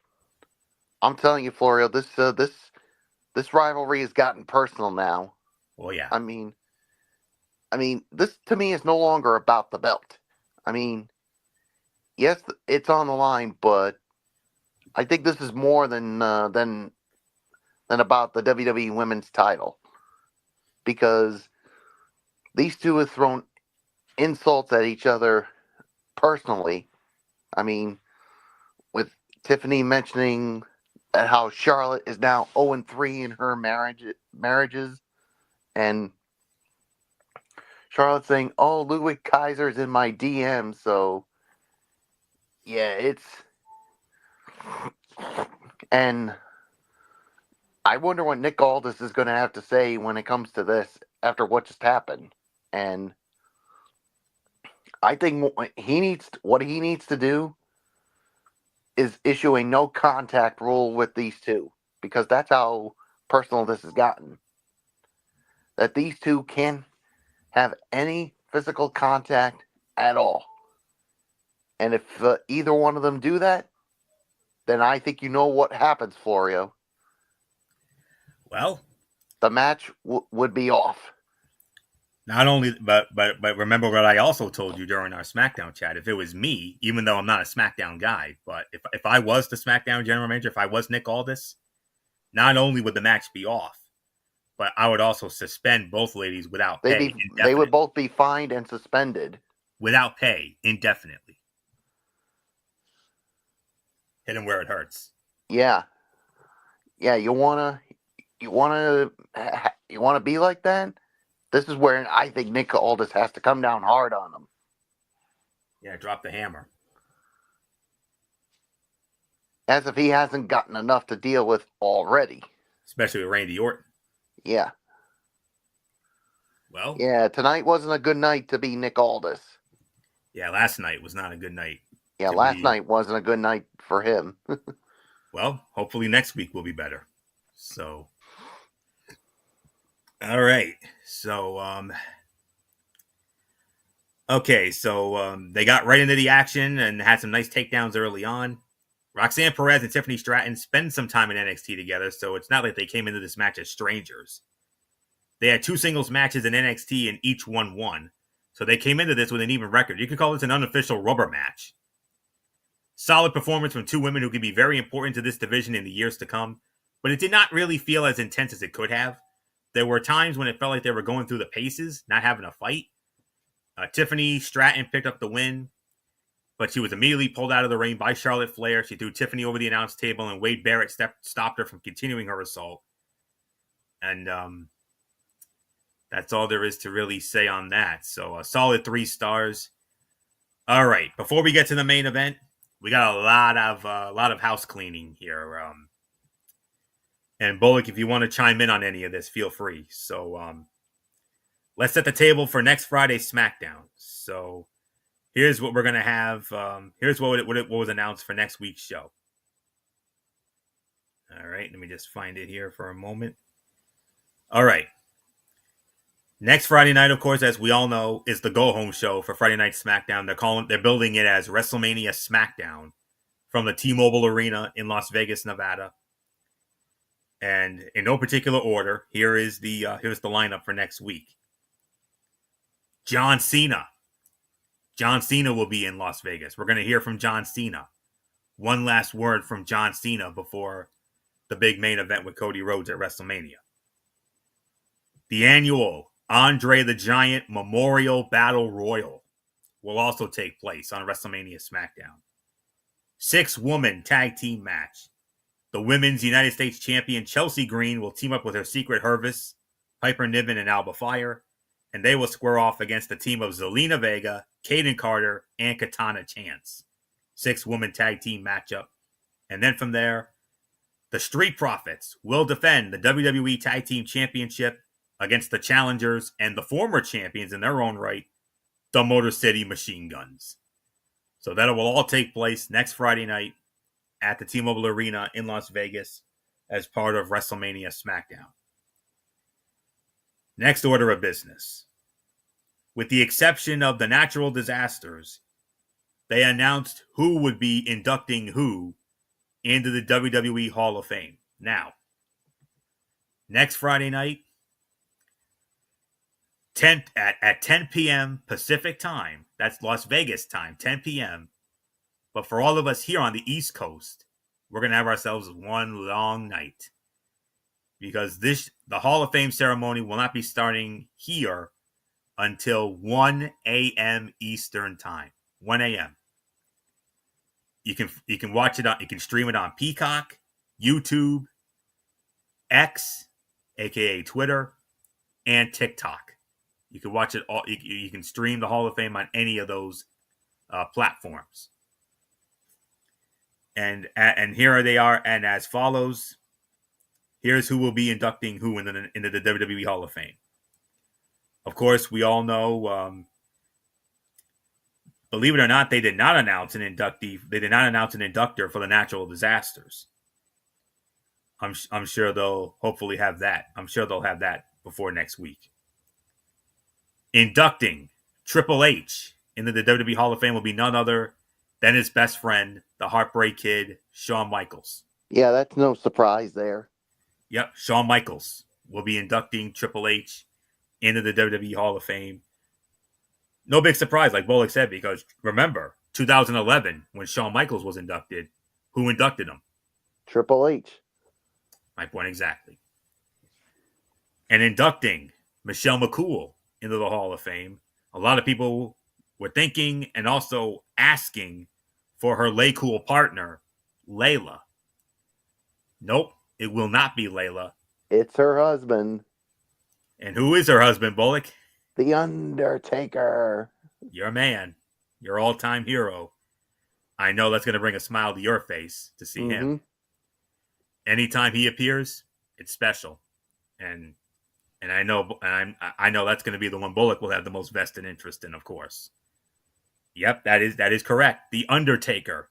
I'm telling you, Florio, this rivalry has gotten personal now. well, yeah. I mean, this to me is no longer about the belt. I mean, yes, it's on the line, but I think this is more than about the WWE Women's Title, because these two have thrown insults at each other personally. I mean, with Tiffany mentioning how Charlotte is now 0-3 in her marriages, and Charlotte saying, "Oh, Ludwig Kaiser's in my DM," so yeah, it's and I wonder what Nick Aldis is going to have to say when it comes to this after what just happened. And I think what he needs to do is issue a no contact rule with these two, because that's how personal this has gotten. That these two can't have any physical contact at all. And if either one of them do that, then I think you know what happens, Florio. Well, the match would be off. not only, but remember what I also told you during our SmackDown chat. If it was me, even though I'm not a SmackDown guy, but if I was the SmackDown general manager, if I was Nick Aldis, not only would the match be off, but I would also suspend both ladies without pay. They would both be fined and suspended without pay indefinitely. Hit him where it hurts. Yeah. You wanna be like that? This is where I think Nick Aldis has to come down hard on them. Yeah, drop the hammer. As if he hasn't gotten enough to deal with already. Especially with Randy Orton. Yeah. Well. Yeah, tonight wasn't a good night to be Nick Aldis. Yeah, last night was not a good night. Yeah, last night wasn't a good night for him. Well, hopefully next week will be better. So, all right. So, okay. So, they got right into the action and had some nice takedowns early on. Roxanne Perez and Tiffany Stratton spend some time in NXT together, so it's not like they came into this match as strangers. They had 2 singles matches in NXT and each won. So they came into this with an even record. You could call this an unofficial rubber match. Solid performance from 2 women who can be very important to this division in the years to come, but it did not really feel as intense as it could have. There were times when it felt like they were going through the paces, not having a fight. Tiffany Stratton picked up the win, but she was immediately pulled out of the ring by Charlotte Flair. She threw Tiffany over the announce table, and Wade Barrett stopped her from continuing her assault. And that's all there is to really say on that. So a solid 3 stars. All right, before we get to the main event, we got a lot of house cleaning here. And Bullock, if you want to chime in on any of this, feel free. So let's set the table for next Friday's SmackDown. So here's what we're gonna have. Here's what was announced for next week's show. All right, let me just find it here for a moment. All right. Next Friday night, of course, as we all know, is the go-home show for Friday Night SmackDown. They're building it as WrestleMania SmackDown from the T-Mobile Arena in Las Vegas, Nevada. And in no particular order, here's the lineup for next week. John Cena. John Cena will be in Las Vegas. We're going to hear from John Cena. One last word from John Cena before the big main event with Cody Rhodes at WrestleMania. The annual Andre the Giant Memorial Battle Royal will also take place on WrestleMania SmackDown. 6-woman tag team match. The women's United States champion Chelsea Green will team up with her secret Hervis, Piper Niven, and Alba Fire, and they will square off against the team of Zelina Vega, Kaden Carter, and Katana Chance. 6-woman tag team matchup. And then from there, the Street Profits will defend the WWE Tag Team Championship against the challengers and the former champions in their own right, the Motor City Machine Guns. So that will all take place next Friday night at the T-Mobile Arena in Las Vegas as part of WrestleMania SmackDown. Next order of business. With the exception of the natural disasters, they announced who would be inducting who into the WWE Hall of Fame. Now, next Friday night, at 10 p.m. Pacific time, that's Las Vegas time, 10 p.m., but for all of us here on the East Coast, we're going to have ourselves one long night. Because the Hall of Fame ceremony will not be starting here until 1 a.m. Eastern time. 1 a.m. You can watch it you can stream it on Peacock, YouTube, X, aka Twitter, and TikTok. You can watch it all. You can stream the Hall of Fame on any of those platforms. And here they are, and as follows. Here's who will be inducting who into the WWE Hall of Fame. Of course, we all know. Believe it or not, they did not announce an inductee. They did not announce an inductor for the natural disasters. I'm sure they'll hopefully have that. I'm sure they'll have that before next week. Inducting Triple H into the WWE Hall of Fame will be none other than his best friend, the Heartbreak Kid, Shawn Michaels. Yeah, that's no surprise there. Yep, Shawn Michaels will be inducting Triple H into the WWE Hall of Fame. No big surprise, like Bullock said, because remember, 2011, when Shawn Michaels was inducted, who inducted him? Triple H. My point exactly. And inducting Michelle McCool into the Hall of Fame, a lot of people were thinking and also asking for her Lay Cool partner, Layla. Nope, it will not be Layla. It's her husband. And who is her husband, Bullock? The Undertaker. Your man. Your all-time hero. I know that's going to bring a smile to your face to see him. Anytime he appears, it's special. And I know that's going to be the one Bullock will have the most vested interest in, of course. Yep, that is correct. The Undertaker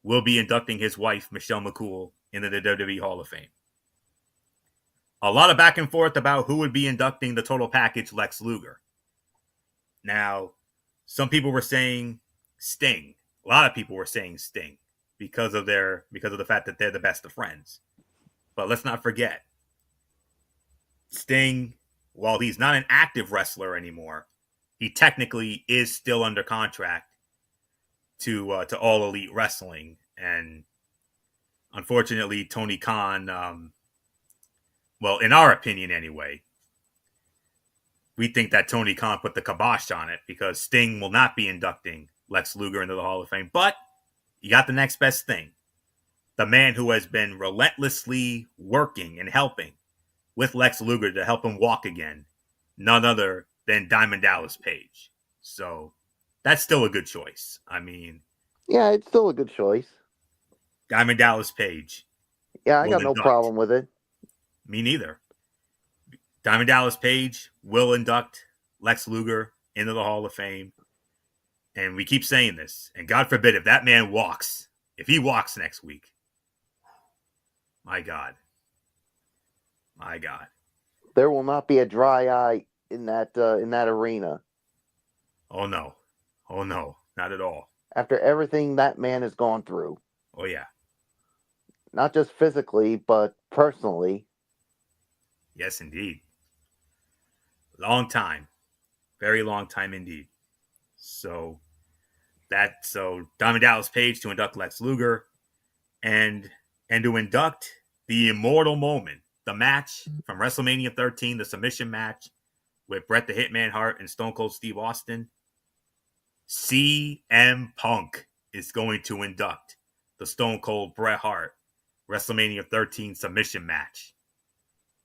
will be inducting his wife, Michelle McCool, into the WWE Hall of Fame. A lot of back and forth about who would be inducting the total package Lex Luger. Now, some people were saying Sting. A lot of people were saying Sting because of the fact that they're the best of friends. But let's not forget, Sting, while he's not an active wrestler anymore, he technically is still under contract to All Elite Wrestling, and unfortunately, Tony Khan. Well, in our opinion, anyway, we think that Tony Khan put the kibosh on it because Sting will not be inducting Lex Luger into the Hall of Fame. But you got the next best thing. The man who has been relentlessly working and helping with Lex Luger to help him walk again. None other than Diamond Dallas Page. So that's still a good choice. I mean... Yeah, it's still a good choice. Diamond Dallas Page. Yeah, I got no problem with it. Me neither. Diamond Dallas Page will induct Lex Luger into the Hall of Fame. And we keep saying this. And God forbid if that man walks. If he walks next week. My God. My God. There will not be a dry eye in that arena. Oh, no. Oh, no. Not at all. After everything that man has gone through. Oh, yeah. Not just physically, but personally. Yes, indeed. Long time. Very long time indeed. So Diamond Dallas Page to induct Lex Luger and to induct the immortal moment, the match from WrestleMania 13, the submission match with Bret the Hitman Hart and Stone Cold Steve Austin. CM Punk is going to induct the Stone Cold Bret Hart WrestleMania 13 submission match.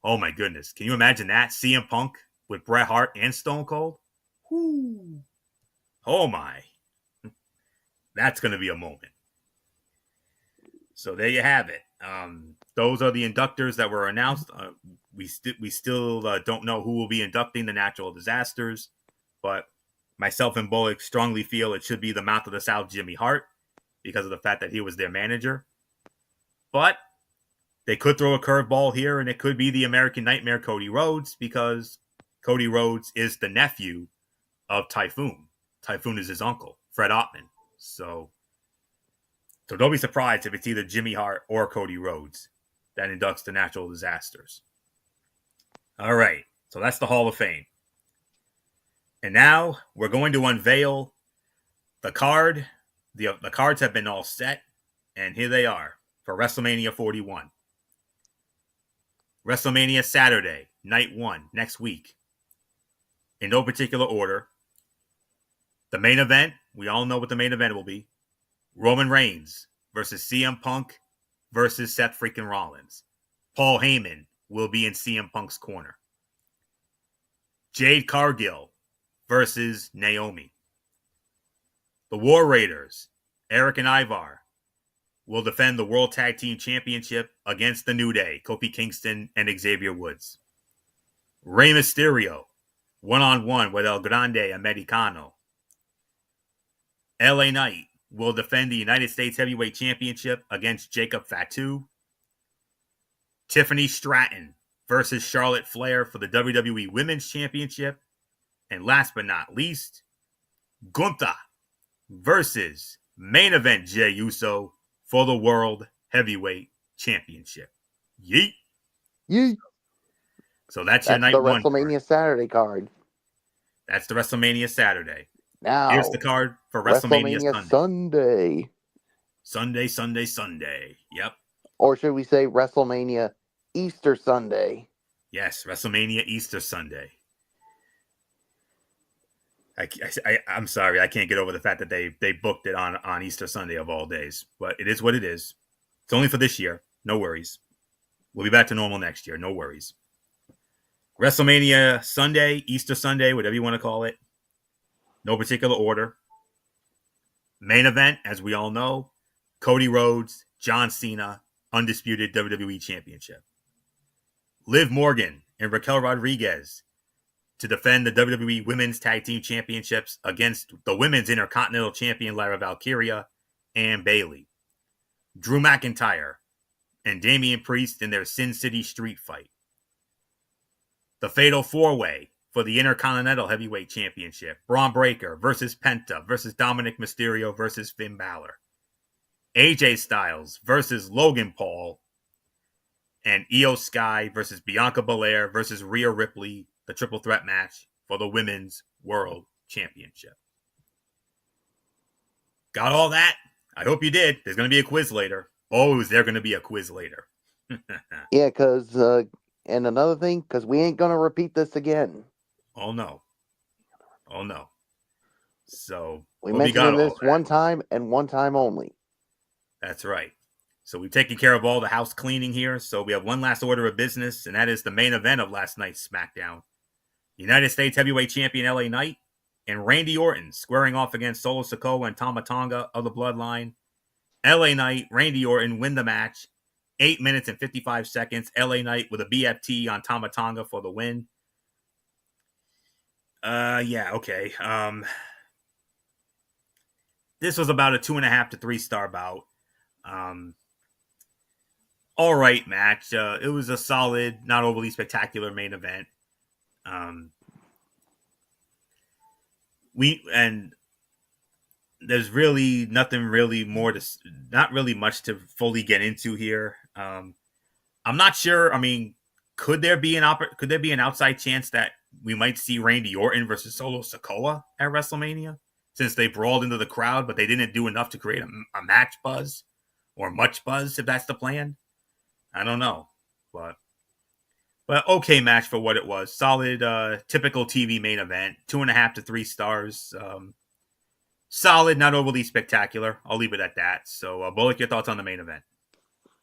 Oh my goodness. Can you imagine that? CM Punk with Bret Hart and Stone Cold? Whoo. Oh my. That's going to be a moment. So there you have it. Those are the inductors that were announced. We still don't know who will be inducting the natural disasters, but myself and Bullock strongly feel it should be the Mouth of the South Jimmy Hart because of the fact that he was their manager. But they could throw a curveball here, and it could be the American Nightmare Cody Rhodes because Cody Rhodes is the nephew of Typhoon. Typhoon is his uncle, Fred Ottman. So don't be surprised if it's either Jimmy Hart or Cody Rhodes that inducts the natural disasters. All right, so that's the Hall of Fame. And now we're going to unveil the card. The cards have been all set, and here they are for WrestleMania 41. WrestleMania Saturday, night 1, next week. In no particular order. The main event, we all know what the main event will be. Roman Reigns versus CM Punk versus Seth freaking Rollins. Paul Heyman will be in CM Punk's corner. Jade Cargill versus Naomi. The War Raiders, Eric and Ivar, will defend the World Tag Team Championship against the New Day, Kofi Kingston and Xavier Woods. Rey Mysterio, one-on-one with El Grande Americano. LA Knight will defend the United States Heavyweight Championship against Jacob Fatu. Tiffany Stratton versus Charlotte Flair for the WWE Women's Championship. And last but not least, Gunther versus main event Jey Uso for the World Heavyweight Championship. Yeet. Yeet. So that's your night the one. WrestleMania card. Saturday card. That's the WrestleMania Saturday. Now, here's the card for WrestleMania Sunday. Sunday. Yep. Or should we say WrestleMania Easter Sunday? Yes, WrestleMania Easter Sunday. I'm sorry, I can't get over the fact that they booked it on Easter Sunday of all days. But it is what it is. It's only for this year. No worries. We'll be back to normal next year. No worries. WrestleMania Sunday, Easter Sunday, whatever you want to call it. No particular order. Main event, as we all know, Cody Rhodes, John Cena, undisputed WWE Championship. Liv Morgan and Raquel Rodriguez to defend the WWE Women's Tag Team Championships against the Women's Intercontinental Champion Lara Valkyria and Bayley. Drew McIntyre and Damian Priest in their Sin City Street Fight. The Fatal 4-Way for the Intercontinental Heavyweight Championship. Braun Breaker versus Penta versus Dominic Mysterio versus Finn Balor. AJ Styles versus Logan Paul. And Io Sky versus Bianca Belair versus Rhea Ripley, the triple threat match for the Women's World Championship. Got all that? I hope you did. There's going to be a quiz later. Oh, is there going to be a quiz later? Yeah, because, and another thing, because we ain't going to repeat this again. Oh, no. So, we mentioned this one time and one time only. That's right. So we've taken care of all the house cleaning here. So we have one last order of business, and that is the main event of last night's SmackDown. United States Heavyweight Champion LA Knight and Randy Orton squaring off against Solo Sikoa and Tama Tonga of the Bloodline. LA Knight, Randy Orton win the match. 8 minutes and 55 seconds. LA Knight with a BFT on Tama Tonga for the win. Yeah, okay. This was about a 2.5 to 3 star bout. All right match. It was a solid, not overly spectacular main event. There's really nothing really more to, not really much to fully get into here. I'm not sure. I mean, could there be an outside chance that we might see Randy Orton versus Solo Sikoa at WrestleMania, since they brawled into the crowd, but they didn't do enough to create a match buzz or much buzz, if that's the plan? I don't know, but okay match for what it was. Solid, typical TV main event. 2.5 to 3 stars. Solid, not overly spectacular. I'll leave it at that. So, Bullock, your thoughts on the main event?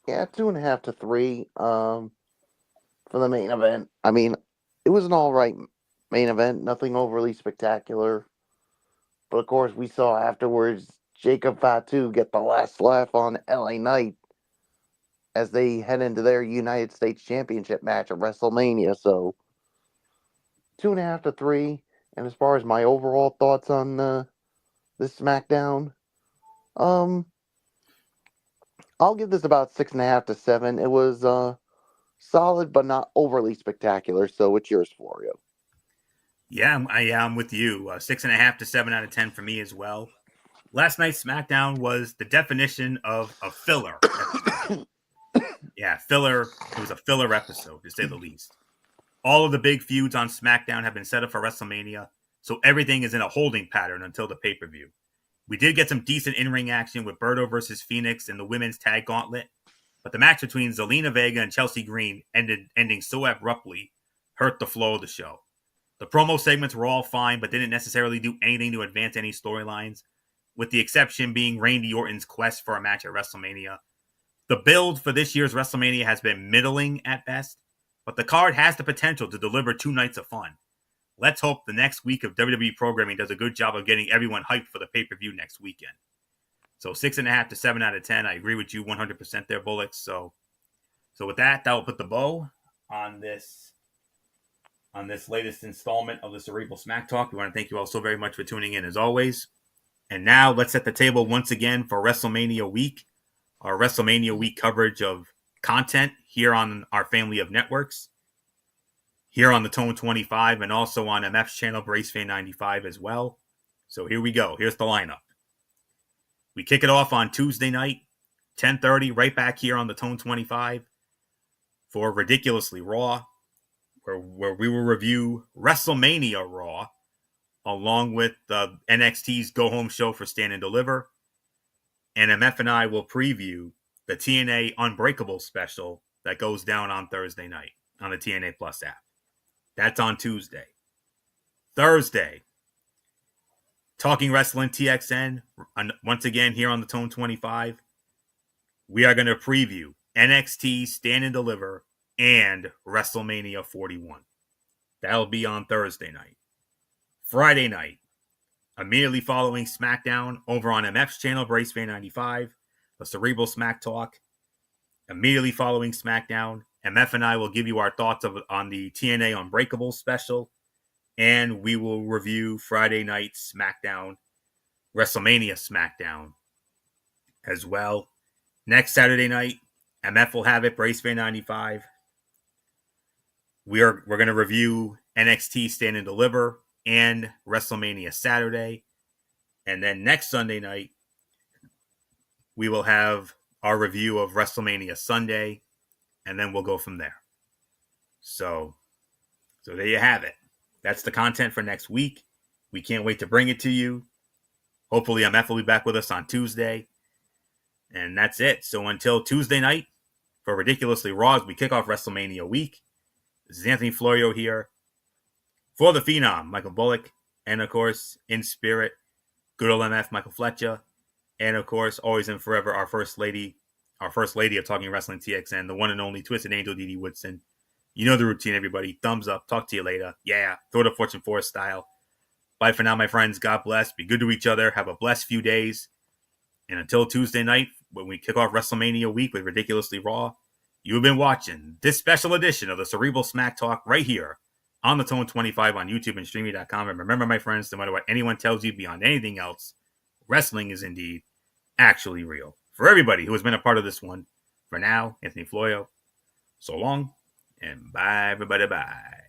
Yeah, 2.5 to 3. For the main event. I mean, it was an all right main event, nothing overly spectacular. But of course, we saw afterwards Jacob Fatu get the last laugh on LA Knight as they head into their United States Championship match at WrestleMania. So 2.5 to 3. And as far as my overall thoughts on this SmackDown, um, I'll give this about 6.5 to 7. It was solid, but not overly spectacular. So what's yours, Florio? Yeah, I'm with you. 6.5 to 7 out of 10 for me as well. Last night's SmackDown was the definition of a filler episode. Yeah, filler. It was a filler episode, to say the least. All of the big feuds on SmackDown have been set up for WrestleMania, so everything is in a holding pattern until the pay per view. We did get some decent in ring action with Berto versus Phoenix in the women's tag gauntlet, but the match between Zelina Vega and Chelsea Green ending so abruptly hurt the flow of the show. The promo segments were all fine, but didn't necessarily do anything to advance any storylines, with the exception being Randy Orton's quest for a match at WrestleMania. The build for this year's WrestleMania has been middling at best, but the card has the potential to deliver 2 nights of fun. Let's hope the next week of WWE programming does a good job of getting everyone hyped for the pay-per-view next weekend. So 6.5 to 7 out of 10. I agree with you 100% there, Bullocks. So with that will put the bow on this latest installment of the Cerebral Smack Talk. We want to thank you all so very much for tuning in as always. And now let's set the table once again for WrestleMania week, our WrestleMania week coverage of content here on our family of networks, here on the Tone 25, and also on MF's channel, Bracefan 95 as well. So here we go. Here's the lineup. We kick it off on Tuesday night, 10:30, right back here on the Tone 25 for Ridiculously Raw, where we will review WrestleMania Raw, along with NXT's Go Home show for Stand and Deliver. And MF and I will preview the TNA Unbreakable special that goes down on Thursday night on the TNA Plus app. That's on Tuesday. Thursday, Talking Wrestling TXN, once again here on the Tone 25. We are going to preview NXT Stand and Deliver and WrestleMania 41. That'll be on Thursday night. Friday night, immediately following SmackDown over on MF's channel, Bracefan 95, the Cerebral Smack Talk. Immediately following SmackDown, MF and I will give you our thoughts on the TNA Unbreakable special, and we will review Friday night SmackDown, WrestleMania SmackDown as well. Next Saturday night, MF will have it, Bracefan 95. We're going to review NXT Stand and Deliver and WrestleMania Saturday. And then next Sunday night, we will have our review of WrestleMania Sunday, and then we'll go from there. So there you have it. That's the content for next week. We can't wait to bring it to you. Hopefully, MF will be back with us on Tuesday. And that's it. So until Tuesday night for Ridiculously Raw, as we kick off WrestleMania week, this is Anthony Florio here for the Phenom, Michael Bullock, and of course, in spirit, good old MF, Michael Fletcher, and of course, always and forever, our first lady of Talking Wrestling TXN, the one and only Twisted Angel Dee Woodson. You know the routine, everybody. Thumbs up. Talk to you later. Yeah, throw the Fortune Force style. Bye for now, my friends. God bless. Be good to each other. Have a blessed few days. And until Tuesday night, when we kick off WrestleMania week with Ridiculously Raw, you have been watching this special edition of the Cerebral Smack Talk right here on the Tone 25 on YouTube and Streamy.com. And remember, my friends, no matter what anyone tells you beyond anything else, wrestling is indeed actually real. For everybody who has been a part of this one, for now, Anthony Florio, so long, and bye, everybody, bye.